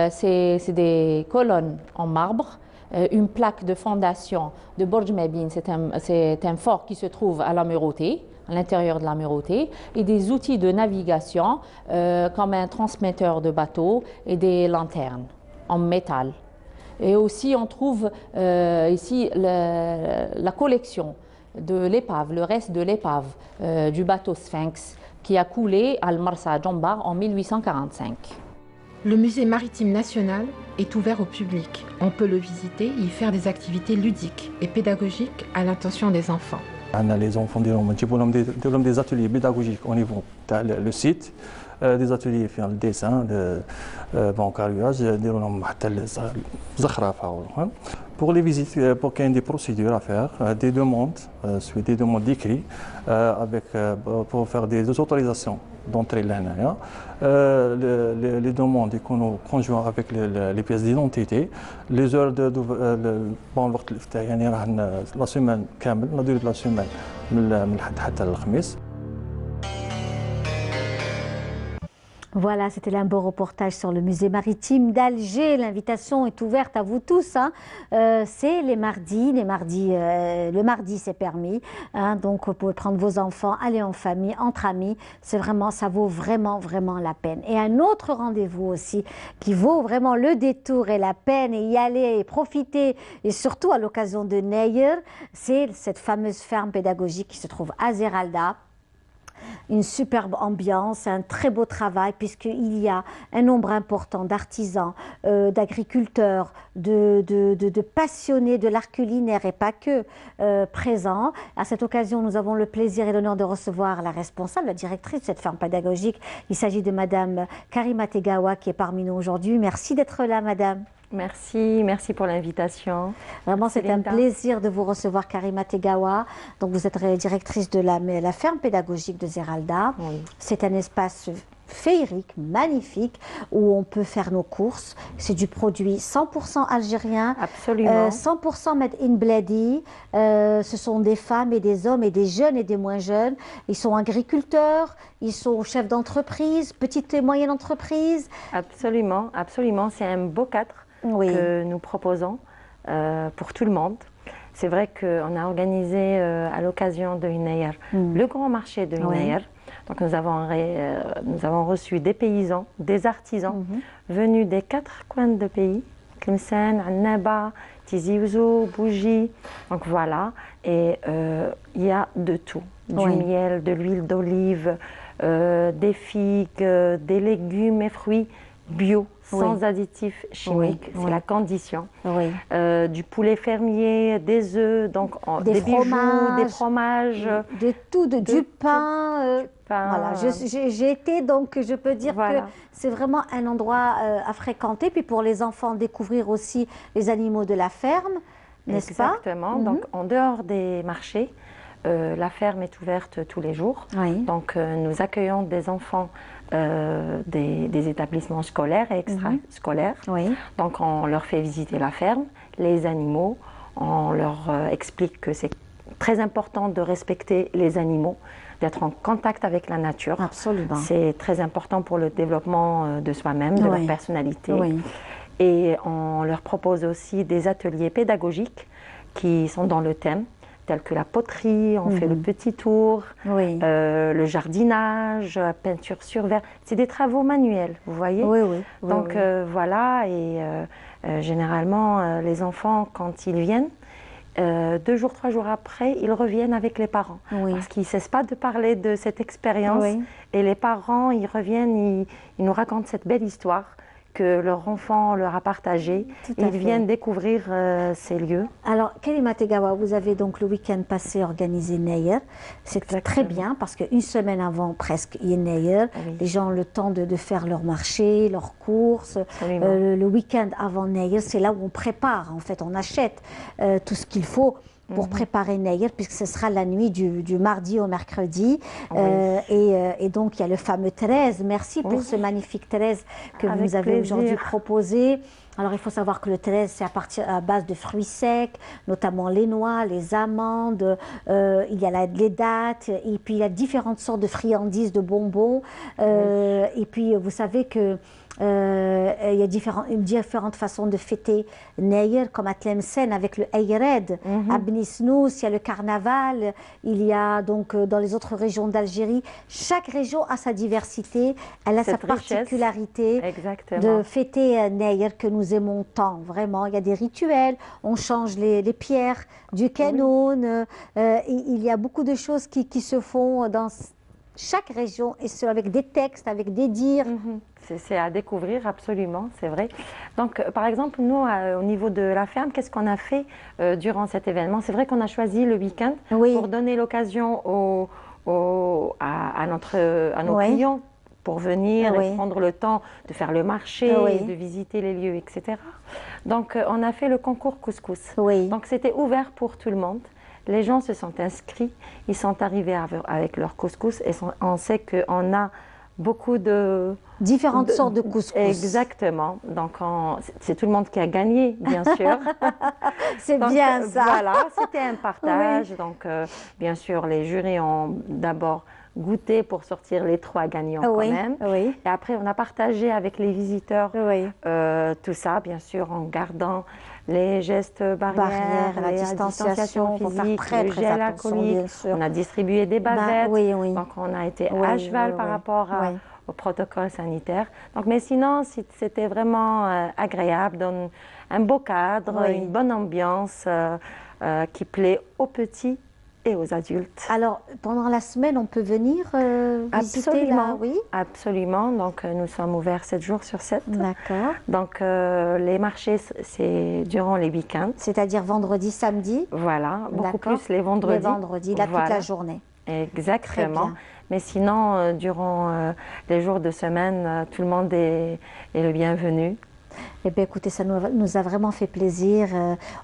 c'est des colonnes en marbre, une plaque de fondation de Borj Mabin, c'est un fort qui se trouve à l'amirauté, à l'intérieur de l'amirauté, et des outils de navigation comme un transmetteur de bateaux et des lanternes en métal. Et aussi, on trouve ici la collection de l'épave, le reste de l'épave du bateau Sphinx qui a coulé à Al-Marsa Djambar en 1845. Le musée maritime national est ouvert au public. On peut le visiter et y faire des activités ludiques et pédagogiques à l'intention des enfants. Les enfants déroulent des ateliers pédagogiques au niveau du site. Des ateliers في الديسان carrelage pour les visites pour qu'il y ait des procédures à faire des demandes d'écrits pour faire des autorisations d'entrée là les demandes conjointes avec les pièces d'identité les heures de la semaine كامل la durée de la semaine من الحد حتى الخميس. Voilà, c'était un beau reportage sur le musée maritime d'Alger. L'invitation est ouverte à vous tous. C'est le mardi c'est permis. Donc vous pouvez prendre vos enfants, aller en famille, entre amis. Ça vaut vraiment la peine. Et un autre rendez-vous aussi qui vaut vraiment le détour et la peine et y aller et profiter. Et surtout à l'occasion de Neyer, c'est cette fameuse ferme pédagogique qui se trouve à Zeralda. une superbe ambiance, un très beau travail, puisqu'il y a un nombre important d'artisans, d'agriculteurs, de passionnés de l'art culinaire et pas que présents. À cette occasion, nous avons le plaisir et l'honneur de recevoir la responsable, la directrice de cette ferme pédagogique. Il s'agit de Madame Karima Tegawa qui est parmi nous aujourd'hui. Merci d'être là, Madame. Merci, merci pour l'invitation. Vraiment, c'est un plaisir de vous recevoir, Karima Tegawa. Donc, vous êtes directrice de la ferme pédagogique de Zeralda. Oui. C'est un espace féerique, magnifique, où on peut faire nos courses. C'est du produit 100% algérien. Absolument. 100% made in Bledi. Ce sont des femmes et des hommes et des jeunes et des moins jeunes. Ils sont agriculteurs, ils sont chefs d'entreprise, petites et moyennes entreprises. Absolument, absolument. C'est un beau cadre que nous proposons pour tout le monde. C'est vrai qu'on a organisé à l'occasion de Hunayer le grand marché de Hunayer. Donc nous avons reçu des paysans, des artisans venus des 4 coins de pays, Tlemcen, Annaba, Tizi Ouzou, Bougie. Donc voilà, et il y a de tout, du miel, de l'huile d'olive, des figues, des légumes et fruits bio, sans additifs chimiques, c'est la condition. Du poulet fermier, des œufs, donc des bijoux, des fromages. Du pain. Voilà, j'ai été, donc je peux dire que c'est vraiment un endroit à fréquenter. Puis pour les enfants, découvrir aussi les animaux de la ferme, n'est-ce pas? Exactement. Donc en dehors des marchés, la ferme est ouverte tous les jours. Donc nous accueillons des enfants des établissements scolaires et extrascolaires. Donc on leur fait visiter la ferme, les animaux, on leur explique que c'est très important de respecter les animaux, d'être en contact avec la nature. Absolument. C'est très important pour le développement de soi-même, de leur personnalité. Et on leur propose aussi des ateliers pédagogiques qui sont dans le thème, tels que la poterie, on fait le petit tour, le jardinage, la peinture sur verre. C'est des travaux manuels, vous voyez. Donc voilà, et généralement, les enfants, quand ils viennent, 2 jours, 3 jours après, ils reviennent avec les parents. Parce qu'ils ne cessent pas de parler de cette expérience. Et les parents, ils reviennent, ils nous racontent cette belle histoire que leur enfant leur a partagé. Ils viennent découvrir ces lieux. Alors, Karima Tegawa, vous avez donc le week-end passé organisé Neyer. C'est très bien parce qu'une semaine avant, presque, il y a Neyer. Les gens ont le temps de faire leur marché, leurs courses. Le week-end avant Neyer, c'est là où on prépare, en fait, on achète tout ce qu'il faut pour préparer Neyer, puisque ce sera la nuit du mardi au mercredi. Et donc, il y a le fameux 13. Merci pour ce magnifique 13 que vous nous avez aujourd'hui proposé. Alors, il faut savoir que le 13, c'est à base de fruits secs, notamment les noix, les amandes, il y a les dattes, et puis il y a différentes sortes de friandises, de bonbons. Et puis, vous savez que il y a différentes façons de fêter Neyer, comme à Tlemcen avec le Ayred, à Bni Snous, il y a le carnaval, il y a donc dans les autres régions d'Algérie, chaque région a sa diversité, elle a sa particularité de fêter Neyer que nous aimons tant, vraiment. Il y a des rituels, on change les pierres du Kenoun, il y a beaucoup de choses qui se font dans chaque région, et ce, avec des textes, avec des dires. C'est à découvrir, absolument, c'est vrai. Donc, par exemple, nous, au niveau de la ferme, qu'est-ce qu'on a fait durant cet événement? C'est vrai qu'on a choisi le week-end pour donner l'occasion à nos clients pour venir et prendre le temps de faire le marché, de visiter les lieux, etc. Donc, on a fait le concours couscous. Donc, c'était ouvert pour tout le monde. Les gens se sont inscrits, ils sont arrivés avec leur couscous et on sait qu'on a beaucoup de... Différentes sortes de couscous. Exactement. Donc, c'est tout le monde qui a gagné, bien sûr. C'est bien ça. Voilà, c'était un partage. Donc, bien sûr, les jurys ont d'abord goûté pour sortir les 3 gagnants quand même. Et après, on a partagé avec les visiteurs tout ça, bien sûr, en gardant les gestes barrières, la distanciation physique, le gel alcoolique. On a distribué des bavettes. Donc, on a été à cheval par rapport au protocole sanitaire. Donc, mais sinon, c'était vraiment agréable, dans un beau cadre, une bonne ambiance qui plaît aux petits et aux adultes. Alors, pendant la semaine, on peut venir visiter là, oui? Absolument. Donc, nous sommes ouverts 7 jours sur 7. D'accord. Donc, les marchés, c'est durant les week-ends. C'est-à-dire vendredi, samedi? Voilà, beaucoup plus les vendredis. Les vendredis, là, toute la journée. Exactement. Mais sinon, durant les jours de semaine, tout le monde est le bienvenu. Eh bien, écoutez, ça nous a vraiment fait plaisir.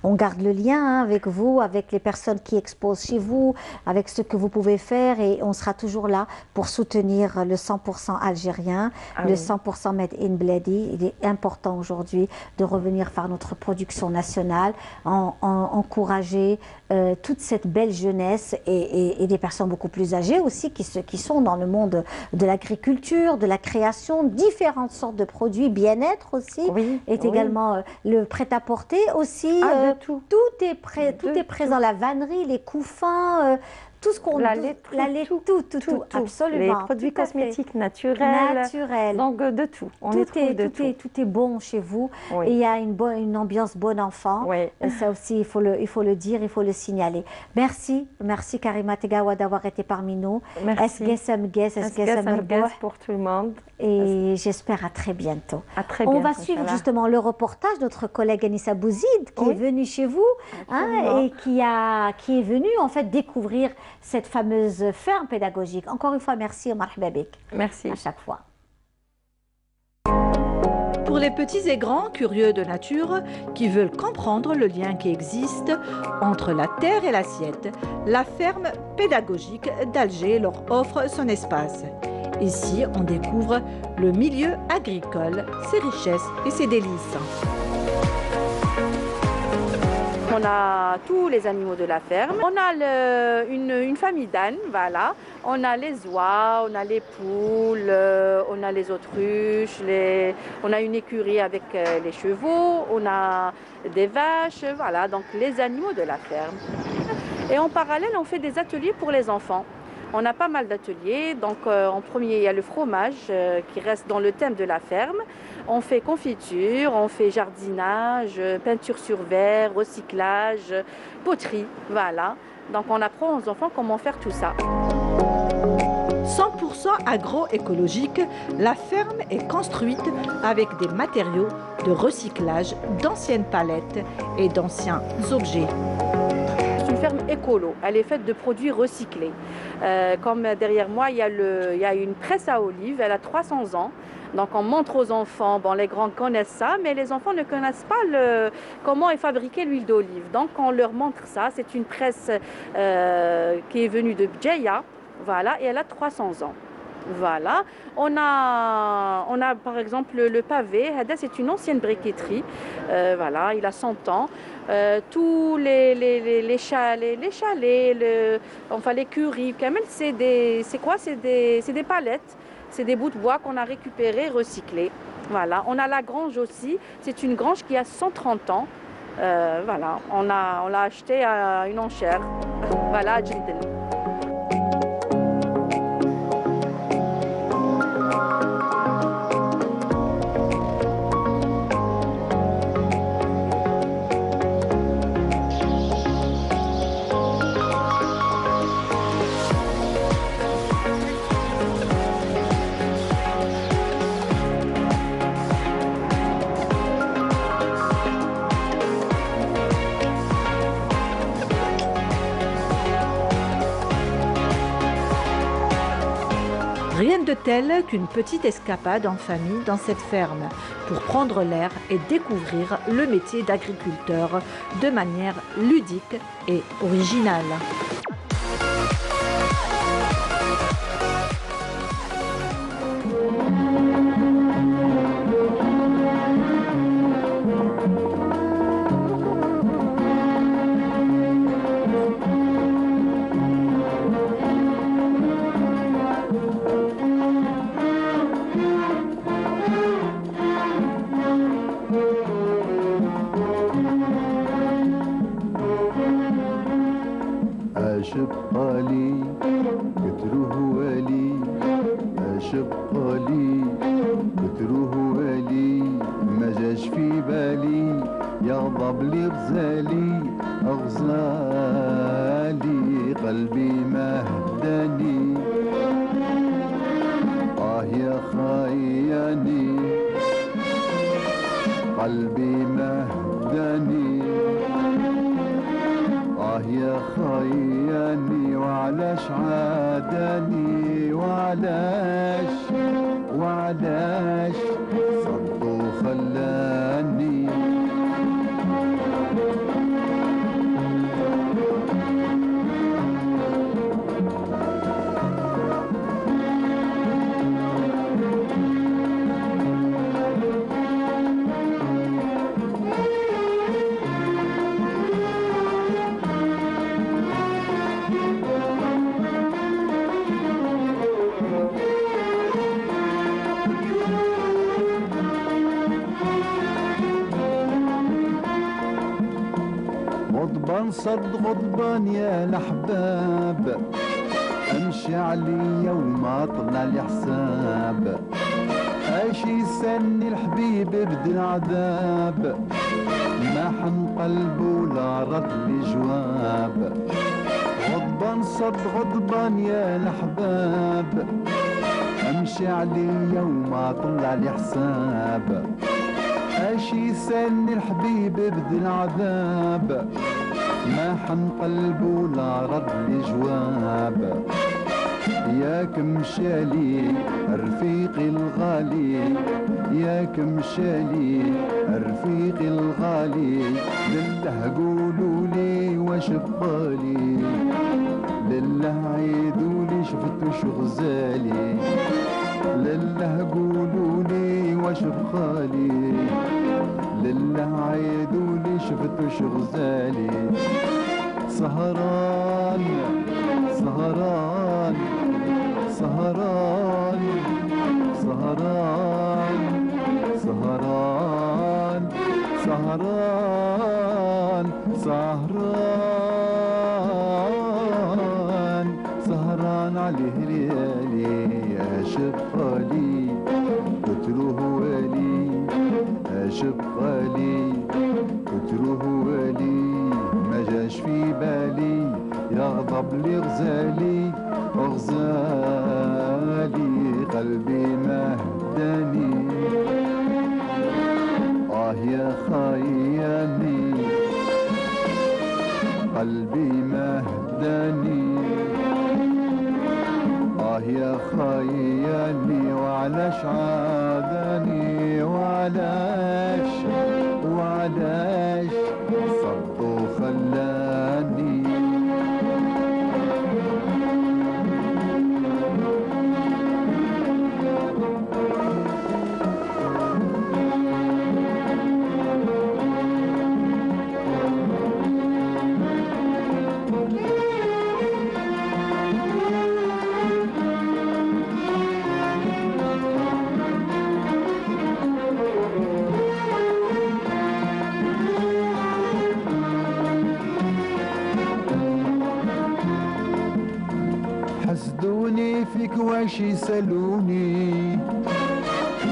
On garde le lien avec vous, avec les personnes qui exposent chez vous, avec ce que vous pouvez faire et on sera toujours là pour soutenir le 100% algérien, le 100% Made in Bledi. Il est important aujourd'hui de revenir faire notre production nationale, encourager toute cette belle jeunesse et des personnes beaucoup plus âgées aussi qui sont dans le monde de l'agriculture, de la création, différentes sortes de produits, bien-être aussi. Est également le prêt-à-porter aussi. Tout est présent, la vannerie, les couffins, tout ce qu'on la laiterie, tout, absolument. Les produits cosmétiques naturels. Donc de tout. Tout est bon chez vous. Et il y a une ambiance bon enfant. Et ça aussi, il faut le dire, il faut le signaler. Merci Karima Tegawa d'avoir été parmi nous. Merci. Pour tout le monde. Et j'espère à très bientôt. On va suivre justement le reportage de notre collègue Anissa Bouzid qui est venue chez vous et qui est venue en fait découvrir cette fameuse ferme pédagogique. Encore une fois, merci Omar Hababik. Merci. À chaque fois. Pour les petits et grands curieux de nature qui veulent comprendre le lien qui existe entre la terre et l'assiette, la ferme pédagogique d'Alger leur offre son espace. Ici, on découvre le milieu agricole, ses richesses et ses délices. On a tous les animaux de la ferme. On a une famille d'ânes, voilà. On a les oies, on a les poules, on a les autruches, on a une écurie avec les chevaux, on a des vaches, voilà, donc les animaux de la ferme. Et en parallèle, on fait des ateliers pour les enfants. On a pas mal d'ateliers, donc en premier il y a le fromage qui reste dans le thème de la ferme. On fait confiture, on fait jardinage, peinture sur verre, recyclage, poterie, voilà. Donc on apprend aux enfants comment faire tout ça. 100% agroécologique, la ferme est construite avec des matériaux de recyclage d'anciennes palettes et d'anciens objets. C'est une ferme écolo, elle est faite de produits recyclés. Comme derrière moi, il y a une presse à olives, elle a 300 ans. Donc on montre aux enfants, bon les grands connaissent ça, mais les enfants ne connaissent pas comment est fabriquée l'huile d'olive. Donc on leur montre ça, c'est une presse qui est venue de Bdjeya, voilà, et elle a 300 ans. Voilà, on a par exemple le pavé, c'est une ancienne briqueterie, voilà, il a 100 ans. Tous les chalets, enfin l'écurie, c'est des palettes. C'est des bouts de bois qu'on a récupérés, recyclés. Voilà. On a la grange aussi. C'est une grange qui a 130 ans. Voilà. On l'a acheté à une enchère. Voilà, à Jidden. Rien de tel qu'une petite escapade en famille dans cette ferme pour prendre l'air et découvrir le métier d'agriculteur de manière ludique et originale. أشبقالي كتروه والي أشبقالي كتروه والي ما جاش في بالي يغضب لي غزالي أغزالي قلبي ما هداني يا خياني قلبي ما هداني يا خياني وعلاش عاداني وعلاش صد وخلاني غضبان صد غضبان يا الأحباب امشي عليا وما طلع لي حساب اش يسني الحبيب بدل عذاب ما حن قلبه ولا رد لي جواب غضبان صد غضبان يا الأحباب امشي عليا وما طلع لي حساب اش يسني الحبيب بدل عذاب ما حن قلبه ولا رد لي جواب ياك مشالي رفيقي الغالي ياك مشالي رفيقي الغالي لله قولولي واش بقالي لله عيدولي شفتو شغزالي لله قولولي واش بقالي لله عيدولي شفتو شغزالي سهران سهران سهران سهران سهران سهران سهران سهران عليه ليالي اشبقالي قتلوه والي اشبقالي قتلوه والي ما جاش في بالي يغضب لي غزالي غزالي قلبي ما هداني يا خياني قلبي ما هداني يا خياني وعلاش عاداني وعلاش صد وخلاني حسدوني فيك واش يسالوني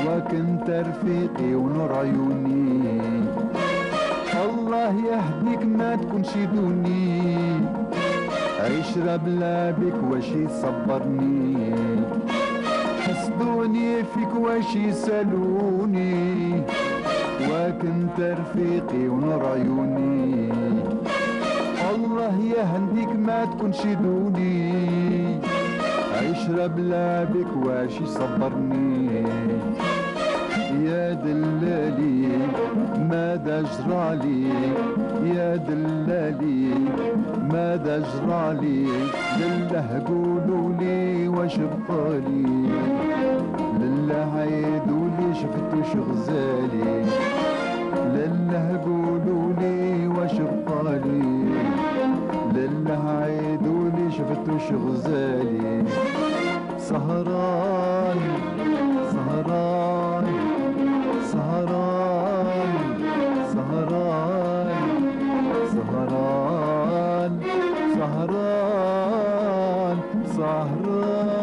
وكنت رفيقي ونور عيوني الله يهديك ما تكونش دوني عشرة بلا بك واش يصبرني حسدوني فيك واش يسالوني وكنت رفيقي ونور عيوني الله يهديك ما تكونش دوني عشرة بلا بك واش يصبرني يا دلالي ماذا جرالي يا دلالي ماذا جرالي لله قولولي واش بقالي لله عيدولي شفتو شغزالي لله قولولي واش بقالي لله عيدولي شفتو شغزالي سهران سهران سهران سهران سهران سهران سهران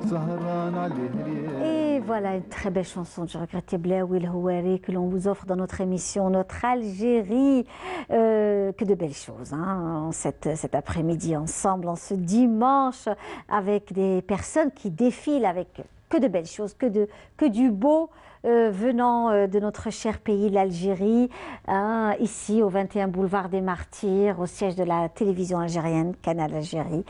سهران عليه voilà une très belle chanson de regrettais Blaoui El Houari que l'on vous offre dans notre émission, notre Algérie. Que de belles choses hein, cet après-midi ensemble, en ce dimanche, avec des personnes qui défilent avec que de belles choses, que du beau. Venant de notre cher pays, l'Algérie, hein, ici au 21 boulevard des Martyrs, au siège de la télévision algérienne, Canal Algérie.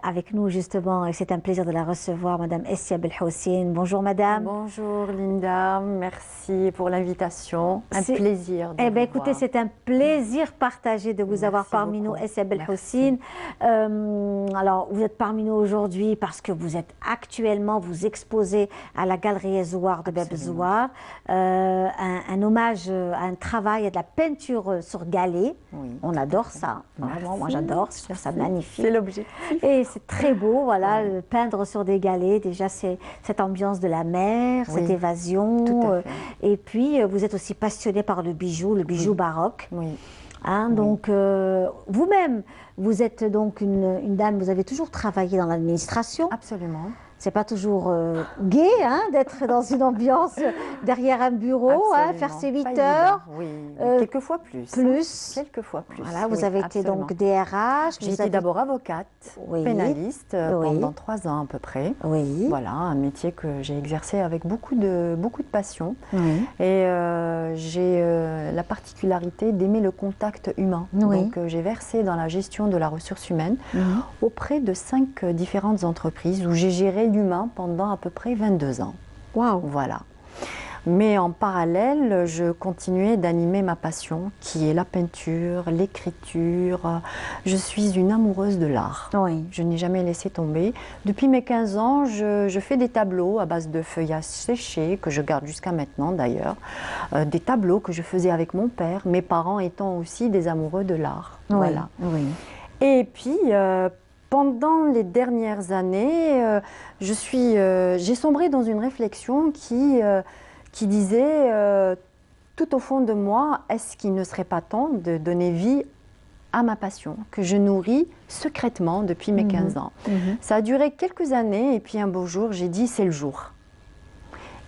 Avec nous justement, et c'est un plaisir de la recevoir, Madame Essia Belhoussine. Bonjour Madame. Bonjour Linda, merci pour l'invitation. Un plaisir de vous voir. Écoutez, c'est un plaisir partagé de vous avoir parmi nous, Essia Belhoussine. Alors, vous êtes parmi nous aujourd'hui parce que vous êtes actuellement, vous exposez à la Galerie Ezouar de Bab Zouar. Un hommage à un travail, à de la peinture sur galets. Oui. On adore ça. Vraiment, moi j'adore, je trouve ça magnifique. C'est l'objet. Et c'est très beau, voilà, peindre sur des galets. Déjà, c'est cette ambiance de la mer, cette évasion. Tout à fait. Et puis, vous êtes aussi passionné par le bijou baroque. Oui. Hein, donc, vous-même, vous êtes donc une dame, vous avez toujours travaillé dans l'administration. Absolument. C'est pas toujours gai hein, d'être dans une ambiance derrière un bureau, hein, faire ses 8 heures. Oui, quelquefois plus. Quelquefois plus. Voilà, vous avez été donc DRH. J'ai été d'abord avocate, pénaliste pendant 3 ans à peu près. Oui. Voilà, un métier que j'ai exercé avec beaucoup de passion. Oui. Et j'ai la particularité d'aimer le contact humain. Oui. Donc j'ai versé dans la gestion de la ressource humaine auprès de 5 différentes entreprises où j'ai géré l'humain pendant à peu près 22 ans. Waouh. Voilà. Mais en parallèle, je continuais d'animer ma passion, qui est la peinture, l'écriture. Je suis une amoureuse de l'art. Oui. Je n'ai jamais laissé tomber. Depuis mes 15 ans, je fais des tableaux à base de feuillage séché, que je garde jusqu'à maintenant d'ailleurs. Des tableaux que je faisais avec mon père, mes parents étant aussi des amoureux de l'art. Oui. Voilà. Oui. Et puis, pendant les dernières années, j'ai sombré dans une réflexion qui disait, tout au fond de moi, est-ce qu'il ne serait pas temps de donner vie à ma passion, que je nourris secrètement depuis mes 15 ans. Ça a duré quelques années, et puis un beau jour, j'ai dit, c'est le jour.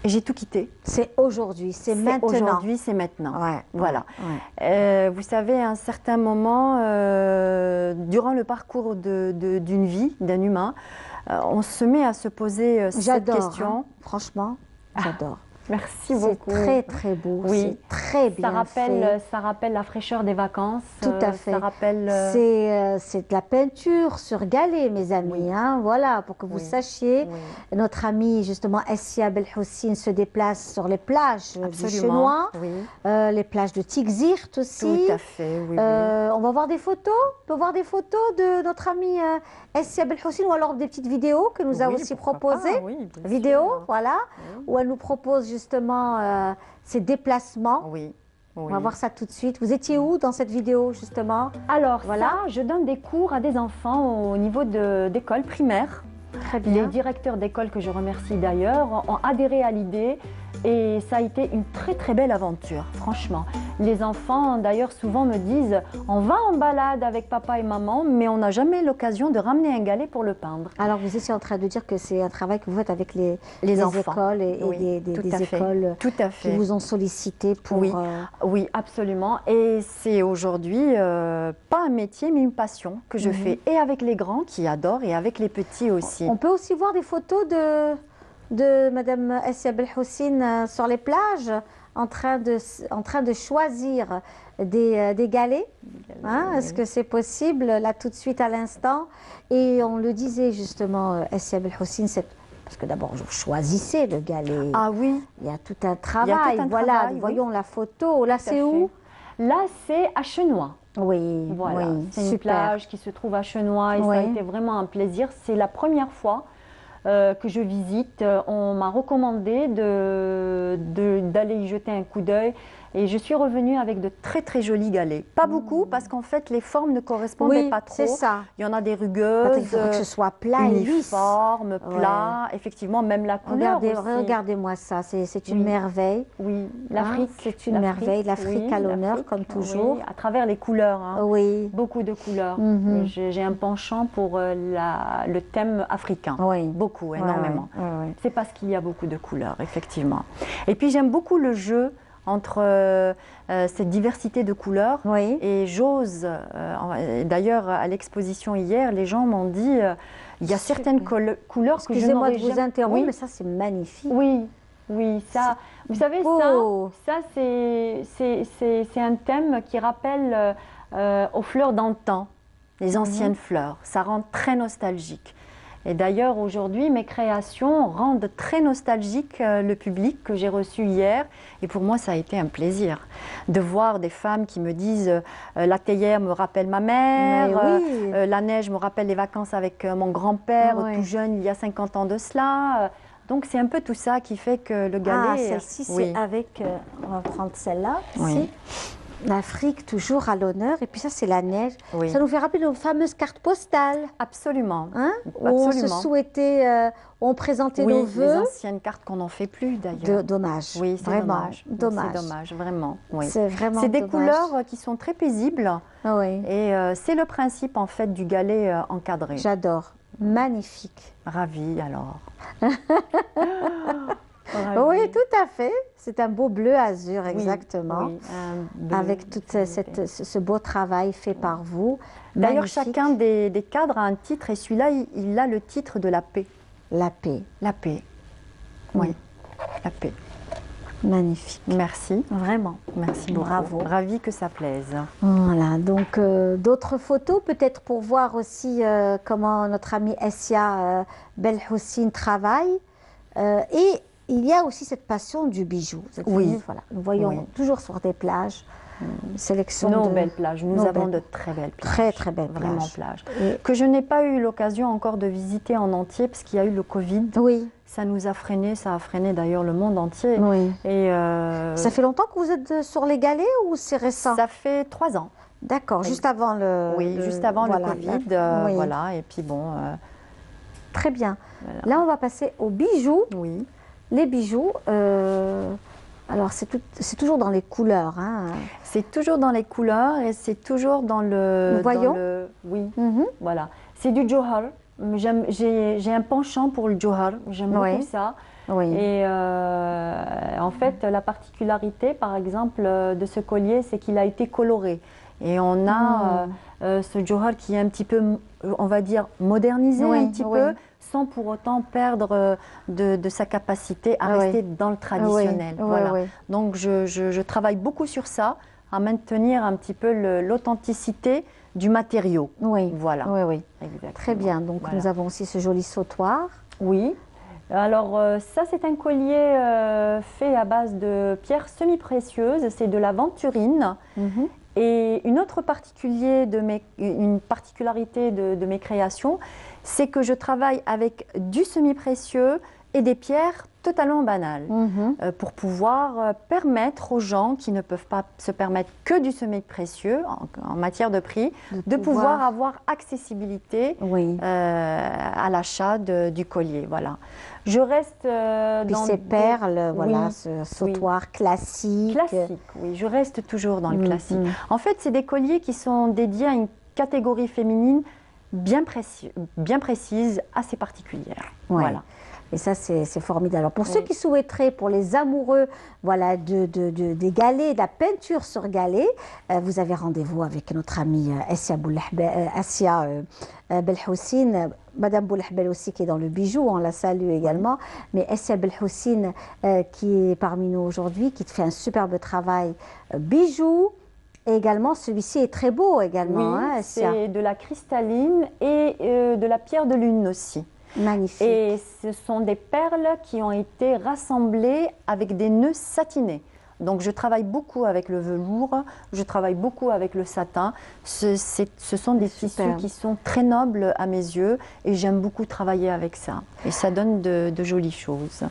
Et j'ai tout quitté. C'est aujourd'hui, c'est maintenant. Aujourd'hui, c'est maintenant. Ouais, voilà. Ouais. Vous savez, à un certain moment, durant le parcours d'une vie, d'un humain, on se met à se poser cette question. Hein, franchement, j'adore. Merci beaucoup. C'est très très beau, oui. C'est très bien fait. Ça rappelle la fraîcheur des vacances. Tout à fait. Ça rappelle. C'est de la peinture sur galet, mes amis. Hein, voilà, pour que vous sachiez. Notre amie justement Essia Belhoussine se déplace sur les plages du Chenois, les plages de Tixirt aussi. Tout à fait. Oui, on va voir des photos. On peut voir des photos de notre amie Essia Belhoussine, ou alors des petites vidéos que nous a aussi proposées. Vidéos, voilà, où elle nous propose justement ces déplacements. Oui. On va voir ça tout de suite. Vous étiez où dans cette vidéo justement? Alors voilà, je donne des cours à des enfants au niveau d'école primaire. Très bien. Les directeurs d'école, que je remercie d'ailleurs, ont adhéré à l'idée. Et ça a été une très très belle aventure, franchement. Les enfants d'ailleurs souvent me disent, on va en balade avec papa et maman, mais on n'a jamais l'occasion de ramener un galet pour le peindre. Alors vous étiez en train de dire que c'est un travail que vous faites avec les enfants. Écoles et des écoles qui vous ont sollicité pour... Oui, absolument. Et c'est aujourd'hui pas un métier mais une passion que je fais, et avec les grands qui adorent et avec les petits aussi. On peut aussi voir des photos de Madame Essia Belhoussine sur les plages, en train de choisir des galets. Hein, est-ce que c'est possible, là, tout de suite, à l'instant? Et on le disait justement, Essia Belhoussine, parce que d'abord, vous choisissez le galet. Ah oui. Il y a tout un travail. Voilà, voyons la photo. Là, c'est où? Là, c'est à Chenois. Oui, voilà. C'est une plage qui se trouve à Chenois, et ça a été vraiment un plaisir. C'est la première fois que je visite. On m'a recommandé d'aller y jeter un coup d'œil. Et je suis revenue avec de très très jolis galets. Pas beaucoup parce qu'en fait les formes ne correspondaient pas trop. C'est ça. Il y en a des rugueuses, il faudrait que ce soit plat et lisse. Uniforme, plat, effectivement même la couleur Regardez-moi ça, c'est une merveille. Oui, l'Afrique. C'est une merveille, l'Afrique à l'honneur comme toujours. Oui, à travers les couleurs. Oui. Beaucoup de couleurs. J'ai un penchant pour le thème africain. Oui. Beaucoup, énormément. C'est parce qu'il y a beaucoup de couleurs, effectivement. Et puis j'aime beaucoup le jeu entre cette diversité de couleurs. Et j'ose, d'ailleurs à l'exposition hier, les gens m'ont dit, il y a certaines couleurs que je n'aurais jamais... Excusez-moi de vous interrompre, mais ça c'est magnifique. Oui, ça, vous savez, ça c'est un thème qui rappelle aux fleurs d'antan, les anciennes fleurs. Ça rend très nostalgique. Et d'ailleurs, aujourd'hui, mes créations rendent très nostalgique le public que j'ai reçu hier. Et pour moi, ça a été un plaisir de voir des femmes qui me disent la théière me rappelle ma mère, la neige me rappelle les vacances avec mon grand-père, tout jeune, il y a 50 ans de cela. Donc, c'est un peu tout ça qui fait que le galet... Ah, celle-ci, c'est avec... on va prendre celle-là, ici. L'Afrique, toujours à l'honneur. Et puis ça, c'est la neige. Ça nous fait rappeler nos fameuses cartes postales. Absolument. Où on se souhaitait, on présentait nos vœux. Les anciennes cartes qu'on n'en fait plus, d'ailleurs. Dommage. Oui, c'est dommage. C'est dommage, vraiment. C'est vraiment C'est des couleurs qui sont très paisibles. Et c'est le principe, en fait, du galet encadré. J'adore. Magnifique. Ravie, alors. Oui, tout à fait. C'est un beau bleu azur, exactement. Avec tout ce beau travail fait par vous. D'ailleurs, chacun des cadres a un titre et celui-là, il a le titre de la paix. La paix. La paix. Oui, la paix. Magnifique. Merci. Vraiment. Merci beaucoup. Bravo. Ravie que ça plaise. Voilà, donc d'autres photos peut-être pour voir aussi comment notre amie Essia Belhoussine travaille. Et il y a aussi cette passion du bijou. Voilà, nous voyons toujours sur des plages. Sélection nos belles plages. Nous avons de très belles plages. Très, très belles plages. Que je n'ai pas eu l'occasion encore de visiter en entier parce qu'il y a eu le Covid. Ça nous a freiné, ça a freiné d'ailleurs le monde entier. Et ça fait longtemps que vous êtes sur les galets ou c'est récent? Ça fait 3 ans. D'accord, juste avant le... juste avant le Covid. Voilà, et puis bon... Très bien. Là, on va passer aux bijoux. Les bijoux... Alors, c'est toujours dans les couleurs. C'est toujours dans les couleurs et c'est toujours dans le... Nous voyons voilà. C'est du johar. J'ai un penchant pour le johar. J'aime beaucoup ça. Et en fait, la particularité, par exemple, de ce collier, c'est qu'il a été coloré. Et on a ce johar qui est un petit peu, on va dire, modernisé un petit peu, sans pour autant perdre de sa capacité à rester dans le traditionnel. Donc je travaille beaucoup sur ça, à maintenir un petit peu l'authenticité du matériau. Voilà. Très bien. Donc nous avons aussi ce joli sautoir. Alors ça, c'est un collier fait à base de pierres semi-précieuses. C'est de la venturine. Et une autre particularité de mes créations, c'est que je travaille avec du semi-précieux et des pierres totalement banales pour pouvoir permettre aux gens qui ne peuvent pas se permettre que du semi-précieux en matière de prix, de pouvoir avoir accessibilité à l'achat du collier. Voilà. Je reste dans ces perles, ce sautoir classique. Je reste toujours dans le classique. En fait, c'est des colliers qui sont dédiés à une catégorie féminine bien précise, assez particulière. Voilà. Et ça, c'est formidable. Alors, pour ceux qui souhaiteraient, pour les amoureux des galets, de la peinture sur galets, vous avez rendez-vous avec notre amie Essia Belhoussine, Madame Boulahbel aussi qui est dans le bijou, on la salue également, mais Essia Belhoussine qui est parmi nous aujourd'hui, qui fait un superbe travail bijou. Et également, celui-ci est très beau également. C'est de la cristalline et de la pierre de lune aussi. Magnifique. Et ce sont des perles qui ont été rassemblées avec des nœuds satinés. Donc je travaille beaucoup avec le velours, je travaille beaucoup avec le satin. Ce sont des tissus qui sont très nobles à mes yeux et j'aime beaucoup travailler avec ça. Et ça donne de jolies choses.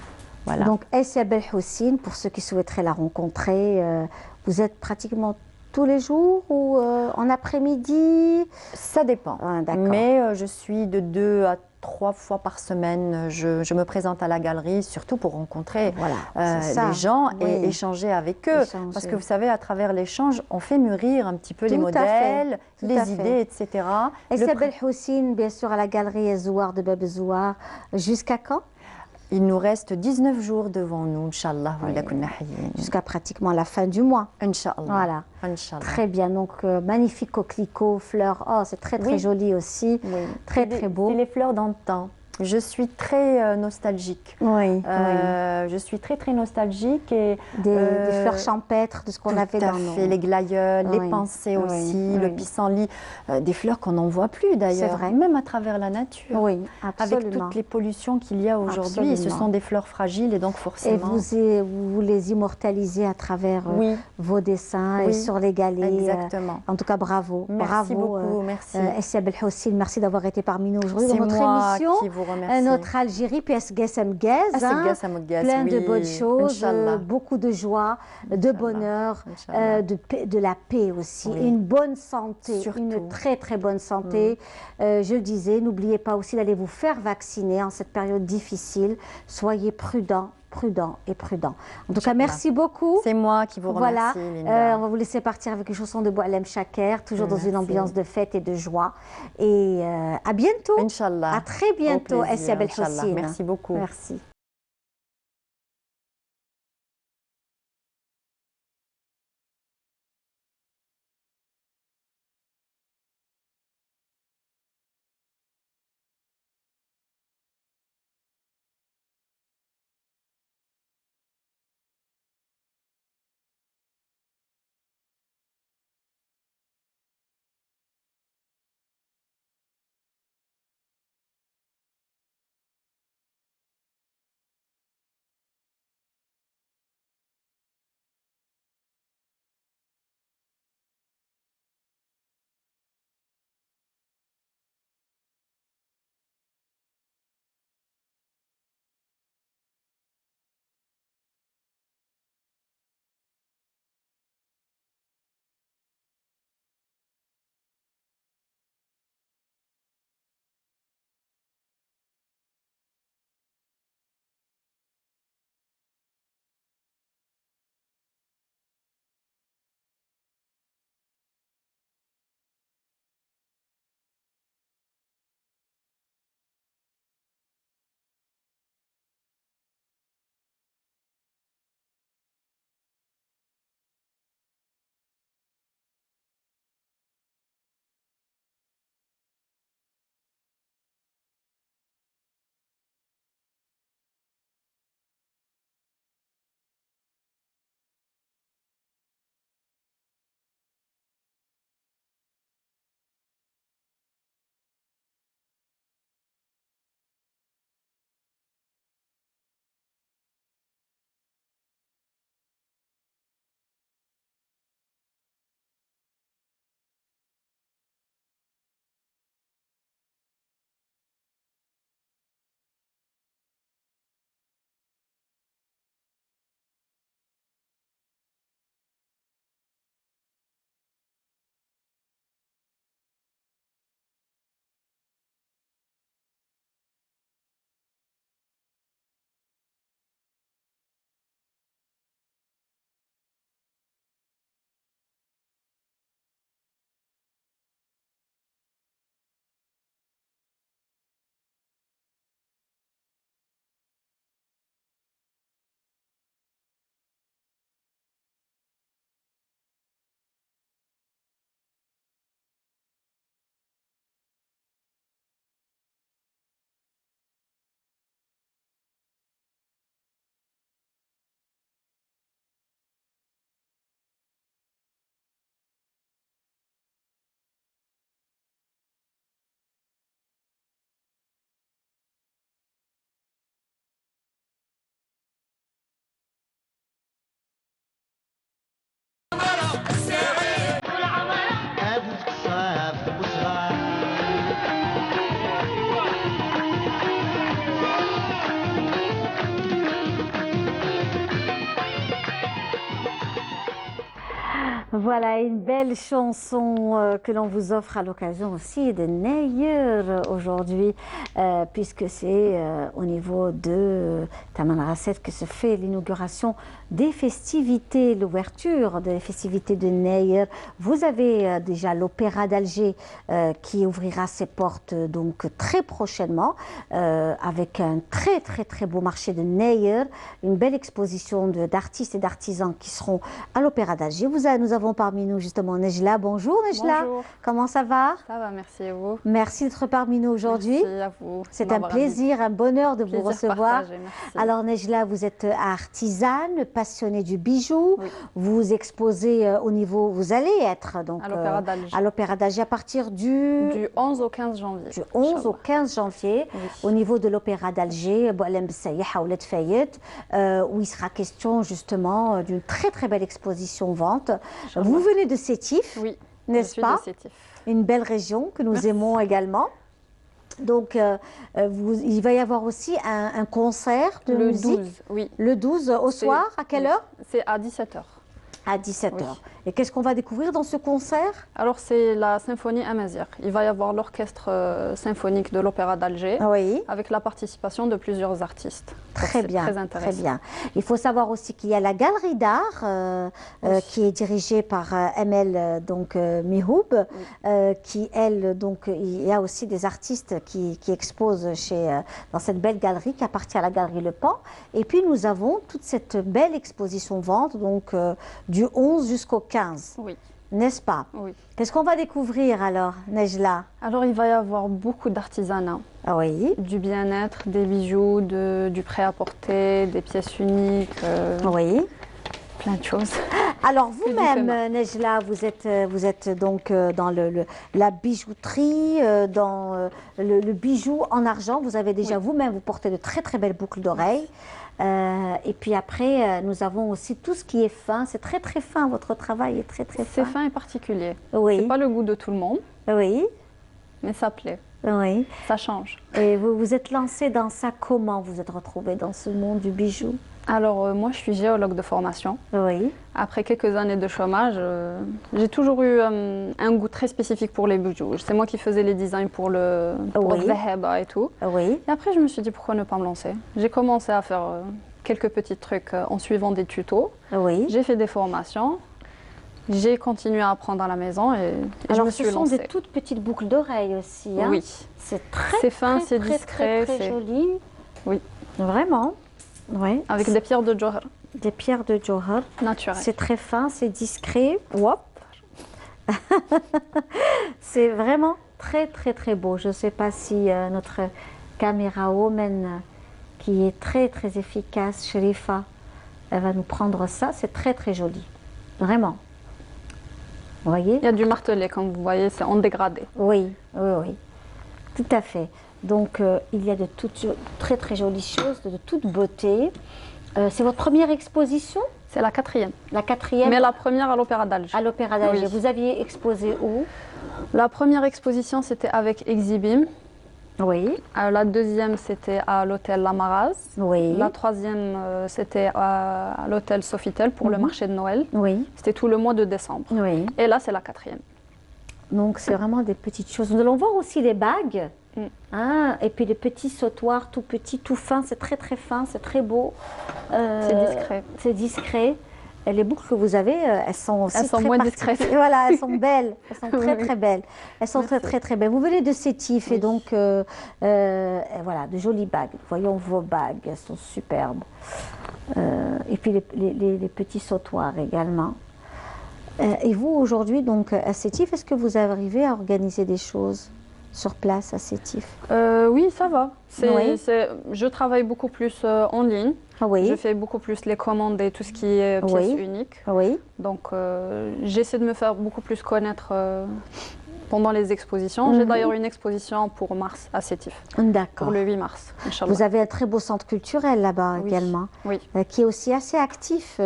Voilà. Donc, Essia Belhoussine, pour ceux qui souhaiteraient la rencontrer, vous êtes pratiquement tous les jours ou en après-midi? Ça dépend. Ah, mais je suis de 2 à 3 fois par semaine. Je me présente à la galerie, surtout pour rencontrer les gens et échanger avec eux. Parce que vous savez, à travers l'échange, on fait mûrir un petit peu les modèles, les idées, etc. Essia Belhoussine, bien sûr, à la galerie Zouar de Bab Zouar. Jusqu'à quand? Il nous reste 19 jours devant nous, Inch'Allah. Jusqu'à pratiquement la fin du mois. Inch'Allah. Voilà. Très bien. Donc, magnifique coquelicot, fleurs. Oh, c'est très, très joli aussi. Très, très beau. C'est les fleurs d'antan. Je suis très nostalgique. Je suis très, très nostalgique. Et, des fleurs champêtres, de ce qu'on avait dans nos... les glaïeuls, les pensées aussi, le pissenlit. Des fleurs qu'on n'en voit plus d'ailleurs, même à travers la nature. Oui, absolument. Avec toutes les pollutions qu'il y a aujourd'hui. Ce sont des fleurs fragiles et donc forcément... Et vous les immortalisez à travers vos dessins et sur les galets. Exactement. En tout cas, bravo. Merci beaucoup. Merci. Essia Belhoussine, merci d'avoir été parmi nous aujourd'hui dans notre émission. Qui vous remercie. Notre Algérie, PS Gessem Gaz, plein de bonnes choses, beaucoup de joie, de bonheur, de la paix aussi, une bonne santé, une très très bonne santé. Je le disais, n'oubliez pas aussi d'aller vous faire vacciner en cette période difficile. Soyez prudents. Prudent et prudent. En tout cas, merci beaucoup. C'est moi qui vous remercie, Linda. On va vous laisser partir avec une chanson de Boualem Chaker, toujours dans une ambiance de fête et de joie. Et à bientôt. Inch'Allah. À très bientôt, Essia Belhoussine. Merci beaucoup. Merci. Voilà une belle chanson que l'on vous offre à l'occasion aussi de Nayr aujourd'hui, puisque c'est au niveau de Taman Rasset que se fait l'inauguration des festivités, l'ouverture des festivités de Nayr. Vous avez déjà l'Opéra d'Alger qui ouvrira ses portes donc très prochainement avec un très beau marché de Nayr, une belle exposition d'artistes et d'artisans qui seront à l'Opéra d'Alger. Nous avons parmi nous justement Nejla. Bonjour Nejla. Bonjour. Comment ça va? Ça va, merci à vous. Merci d'être parmi nous aujourd'hui. Merci à vous. C'est un plaisir, un bonheur de vous recevoir. Partagé, merci. Alors Nejla, vous êtes artisane, passionnée du bijou. Oui. Vous exposez au niveau, vous allez être donc à l'Opéra d'Alger à partir du 11 au 15 janvier. Du 11 au 15 janvier, oui. Au niveau de l'Opéra d'Alger, où il sera question justement d'une très belle exposition vente. Vous venez de Sétif, oui, n'est-ce pas? De Sétif. Une belle région que nous aimons également. Donc, il va y avoir aussi un concert de musique. 12, oui. Le 12 au soir, à quelle heure? C'est à 17h. À 17h. Oui. Et qu'est-ce qu'on va découvrir dans ce concert? Alors, c'est la symphonie Amazigh. Il va y avoir l'orchestre symphonique de l'Opéra d'Alger, oui, avec la participation de plusieurs artistes. Très bien, très intéressant. Très bien. Il faut savoir aussi qu'il y a la galerie d'art qui est dirigée par Emel Mihoub, qui elle, donc, il y a aussi des artistes qui exposent dans cette belle galerie qui appartient à la galerie Le Pan. Et puis nous avons toute cette belle exposition vente, donc du 11 jusqu'au 15. Oui. N'est-ce pas? Oui. Qu'est-ce qu'on va découvrir alors, Nejla? Alors, il va y avoir beaucoup d'artisanat. Oui. Du bien-être, des bijoux, du prêt-à-porter, des pièces uniques. Oui. Plein de choses. Alors vous-même, Nejla, vous êtes donc dans la bijouterie, dans le bijou en argent. Vous avez déjà vous-même, vous portez de très belles boucles d'oreilles. Et puis après, nous avons aussi tout ce qui est fin. C'est très fin, votre travail est très fin. C'est fin et particulier. Oui. C'est pas le goût de tout le monde. Oui. Mais ça plaît. Oui. Ça change. Et vous vous êtes lancée dans ça comment? Vous êtes retrouvée dans ce monde du bijou? Alors moi je suis géologue de formation. Oui. Après quelques années de chômage, j'ai toujours eu un goût très spécifique pour les bijoux. C'est moi qui faisais les designs pour le Zahaba et tout. Oui. Et après je me suis dit pourquoi ne pas me lancer. J'ai commencé à faire quelques petits trucs en suivant des tutos. Oui. J'ai fait des formations. J'ai continué à apprendre à la maison et je me suis lancée. Alors ce sont des toutes petites boucles d'oreilles aussi. Hein? Oui. C'est fin, c'est discret. Très joli. Oui. Vraiment. Oui. Avec des pierres de Johar. Des pierres de Johar. Naturelles. C'est très fin, c'est discret. Hop. C'est vraiment très beau. Je ne sais pas si notre caméra woman, qui est très efficace, Sherifa, elle va nous prendre ça. C'est très joli. Vraiment. Vous voyez? Il y a du martelet, comme vous voyez, c'est en dégradé. Oui. Tout à fait. Donc, il y a de toutes très jolies choses, de toute beauté. C'est votre première exposition? C'est la 4e. La 4e? Mais la première à l'Opéra d'Alger. À l'Opéra d'Alger. Oui. Vous aviez exposé où? La première exposition, c'était avec Exhibim. Oui. La deuxième, c'était à l'hôtel Lamaraz. Oui. La troisième, c'était à l'hôtel Sofitel pour le marché de Noël. Oui. C'était tout le mois de décembre. Oui. Et là, c'est la 4e. Donc, c'est vraiment des petites choses. Nous allons voir aussi les bagues. Hein, et puis les petits sautoirs tout petits, tout fins. C'est très fin, c'est très beau. C'est discret. C'est discret. Et les boucles que vous avez, elles sont aussi moins discrètes. Voilà, elles sont belles. Elles sont très belles. Elles sont très belles. Vous venez de Sétif et donc, voilà, de jolies bagues. Voyons vos bagues, elles sont superbes. Et puis les petits sautoirs également. Et vous, aujourd'hui, donc, à Sétif, est-ce que vous arrivez à organiser des choses sur place à Sétif? Oui, ça va. Oui. Je travaille beaucoup plus en ligne. Oui. Je fais beaucoup plus les commandes et tout ce qui est pièces uniques. Oui. Donc, j'essaie de me faire beaucoup plus connaître pendant les expositions. J'ai d'ailleurs une exposition pour mars à Sétif. D'accord. Pour le 8 mars, Inch'Allah. Vous avez un très beau centre culturel là-bas également. Oui. Qui est aussi assez actif.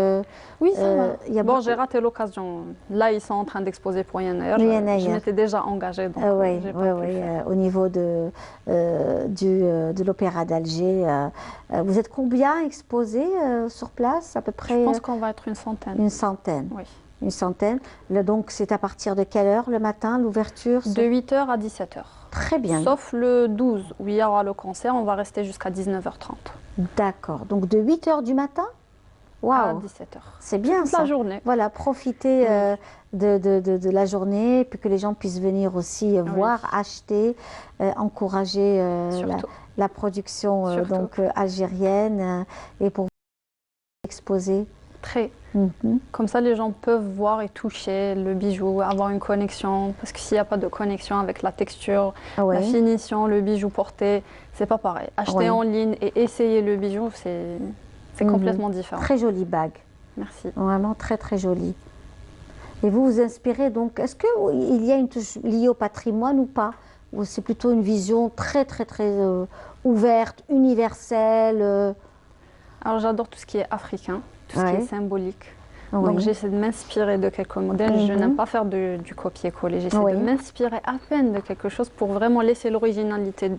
Oui, ça va. Bon, j'ai raté l'occasion. Là, ils sont en train d'exposer pour Yener. Je m'étais déjà engagée. Donc, oui, au niveau de l'Opéra d'Alger. Vous êtes combien exposés sur place à peu près? Je pense qu'on va être une centaine. Une centaine. Oui. Une centaine. Donc c'est à partir de quelle heure le matin, l'ouverture? De 8h à 17h. Très bien. Sauf le 12 où il y aura le concert, on va rester jusqu'à 19h30. D'accord. Donc de 8h du matin à 17h. C'est bien toute ça. la journée. Voilà, profiter de la journée, puis que les gens puissent venir aussi voir, acheter, encourager la production donc algérienne et pour exposer. Très. Comme ça, les gens peuvent voir et toucher le bijou, avoir une connexion. Parce que s'il n'y a pas de connexion avec la texture, la finition, le bijou porté, c'est pas pareil. Acheter en ligne et essayer le bijou, c'est complètement différent. Très jolie bague. Merci. Vraiment très très jolie. Et vous vous inspirez donc, est-ce qu'il y a une touche liée au patrimoine ou pas? Ou c'est plutôt une vision très très très ouverte, universelle? Alors j'adore tout ce qui est africain, tout ce qui est symbolique. Donc j'essaie de m'inspirer de quelques modèles. Je n'aime pas faire du copier-coller. J'essaie de m'inspirer à peine de quelque chose pour vraiment laisser l'originalité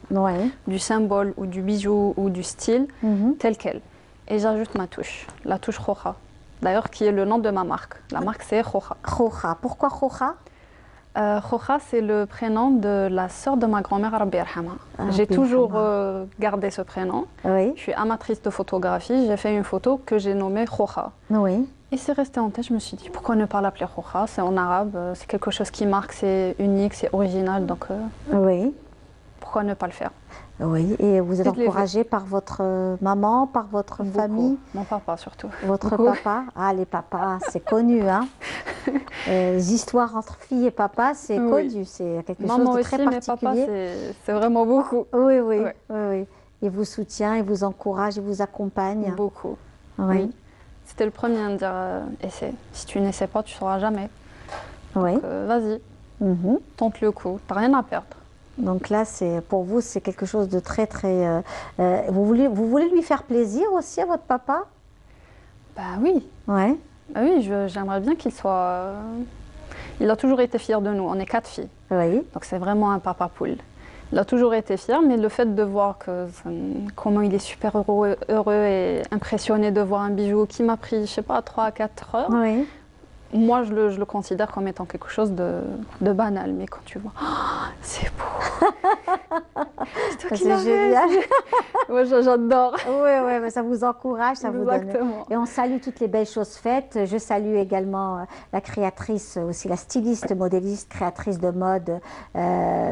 du symbole ou du bijou ou du style tel quel. Et j'ajoute ma touche, la touche Khocha. D'ailleurs, qui est le nom de ma marque. La marque, c'est Khocha. Khocha. Pourquoi Khocha? Khocha, c'est le prénom de la sœur de ma grand-mère, Rabbi Yarhamha. J'ai toujours gardé ce prénom. Je suis amatrice de photographie. J'ai fait une photo que j'ai nommée Khocha. Et c'est resté en tête. Je me suis dit, pourquoi ne pas l'appeler Khocha? C'est en arabe, c'est quelque chose qui marque, c'est unique, c'est original. Donc, pourquoi ne pas le faire? Oui, et vous êtes encouragée par votre maman, par votre famille? Mon papa surtout. Votre papa? Ah, les papas, c'est connu, hein. Les histoires entre filles et papa, c'est connu, c'est quelque chose de très particulier. Mais papa, c'est vraiment beaucoup. Oui. Il vous soutient, il vous encourage, il vous accompagne. Beaucoup. Oui. C'était le premier à me dire essaie. Si tu n'essaies pas, tu ne sauras jamais. Donc, vas-y, tente le coup, tu n'as rien à perdre. Donc là, pour vous, c'est quelque chose de très, très... vous voulez lui faire plaisir aussi à votre papa? Ben oui. Oui, j'aimerais bien qu'il soit... Il a toujours été fier de nous. On est 4 filles. Donc c'est vraiment un papa poule. Il a toujours été fier, mais le fait de voir comment il est super heureux et impressionné de voir un bijou qui m'a pris, je sais pas, 3 à 4 heures. Moi, je le considère comme étant quelque chose de banal. Mais quand tu vois, c'est beau. C'est génial. Moi, j'adore. Oui, mais ça vous encourage, ça vous donne. Et on salue toutes les belles choses faites. Je salue également la créatrice, aussi la styliste, modéliste, créatrice de mode,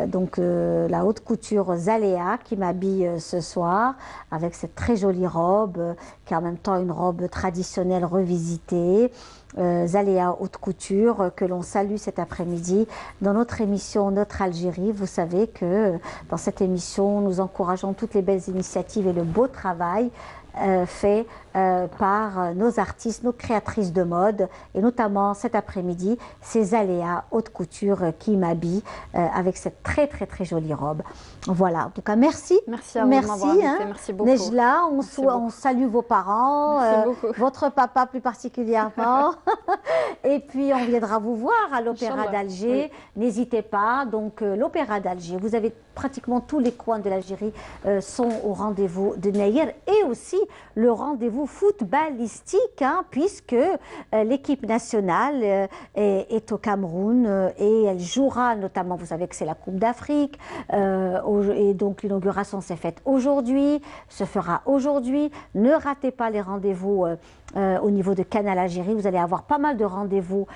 donc la haute couture Zaléa, qui m'habille ce soir avec cette très jolie robe, qui est en même temps une robe traditionnelle revisitée. Zaléa Haute Couture, que l'on salue cet après-midi dans notre émission Notre Algérie. Vous savez que dans cette émission, nous encourageons toutes les belles initiatives et le beau travail fait par nos artistes, nos créatrices de mode, et notamment cet après-midi, c'est Zaléa Haute Couture qui m'habille avec cette très très très jolie robe. Voilà, en tout cas merci. Merci à vous de m'avoir invitée. Merci beaucoup. Nejla, on salue vos parents, votre papa plus particulièrement, et puis on viendra vous voir à l'Opéra d'Alger. N'hésitez pas, donc l'Opéra d'Alger, vous avez pratiquement tous les coins de l'Algérie sont au rendez-vous de Nayer, et aussi le rendez-vous footballistique, hein, puisque l'équipe nationale est au Cameroun et elle jouera notamment, vous savez que c'est la Coupe d'Afrique, et donc l'inauguration s'est faite aujourd'hui, se fera aujourd'hui. Ne ratez pas les rendez-vous au niveau de Canal Algérie, vous allez avoir pas mal de rendez-vous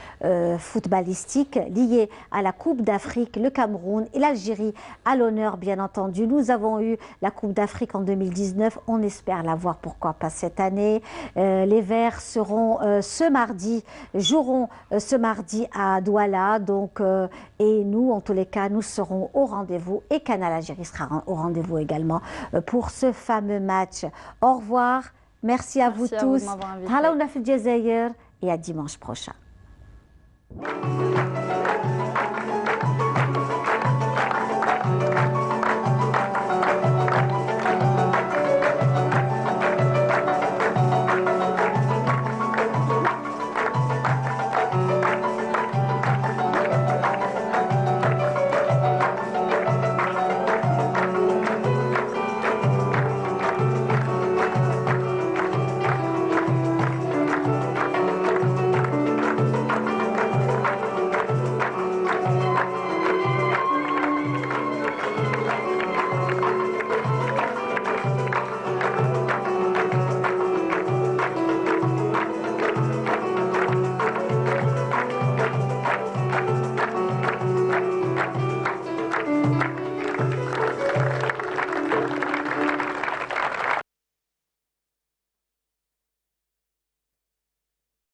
footballistiques liés à la Coupe d'Afrique, le Cameroun et l'Algérie à l'honneur, bien entendu. Nous avons eu la Coupe d'Afrique en 2019, on espère la voir, pourquoi pas cette année. Les Verts seront joueront ce mardi à Douala, donc, et nous, en tous les cas, nous serons au rendez-vous, et Canal Algérie sera au rendez-vous également pour ce fameux match. Au revoir. Merci à vous tous. Et à dimanche prochain.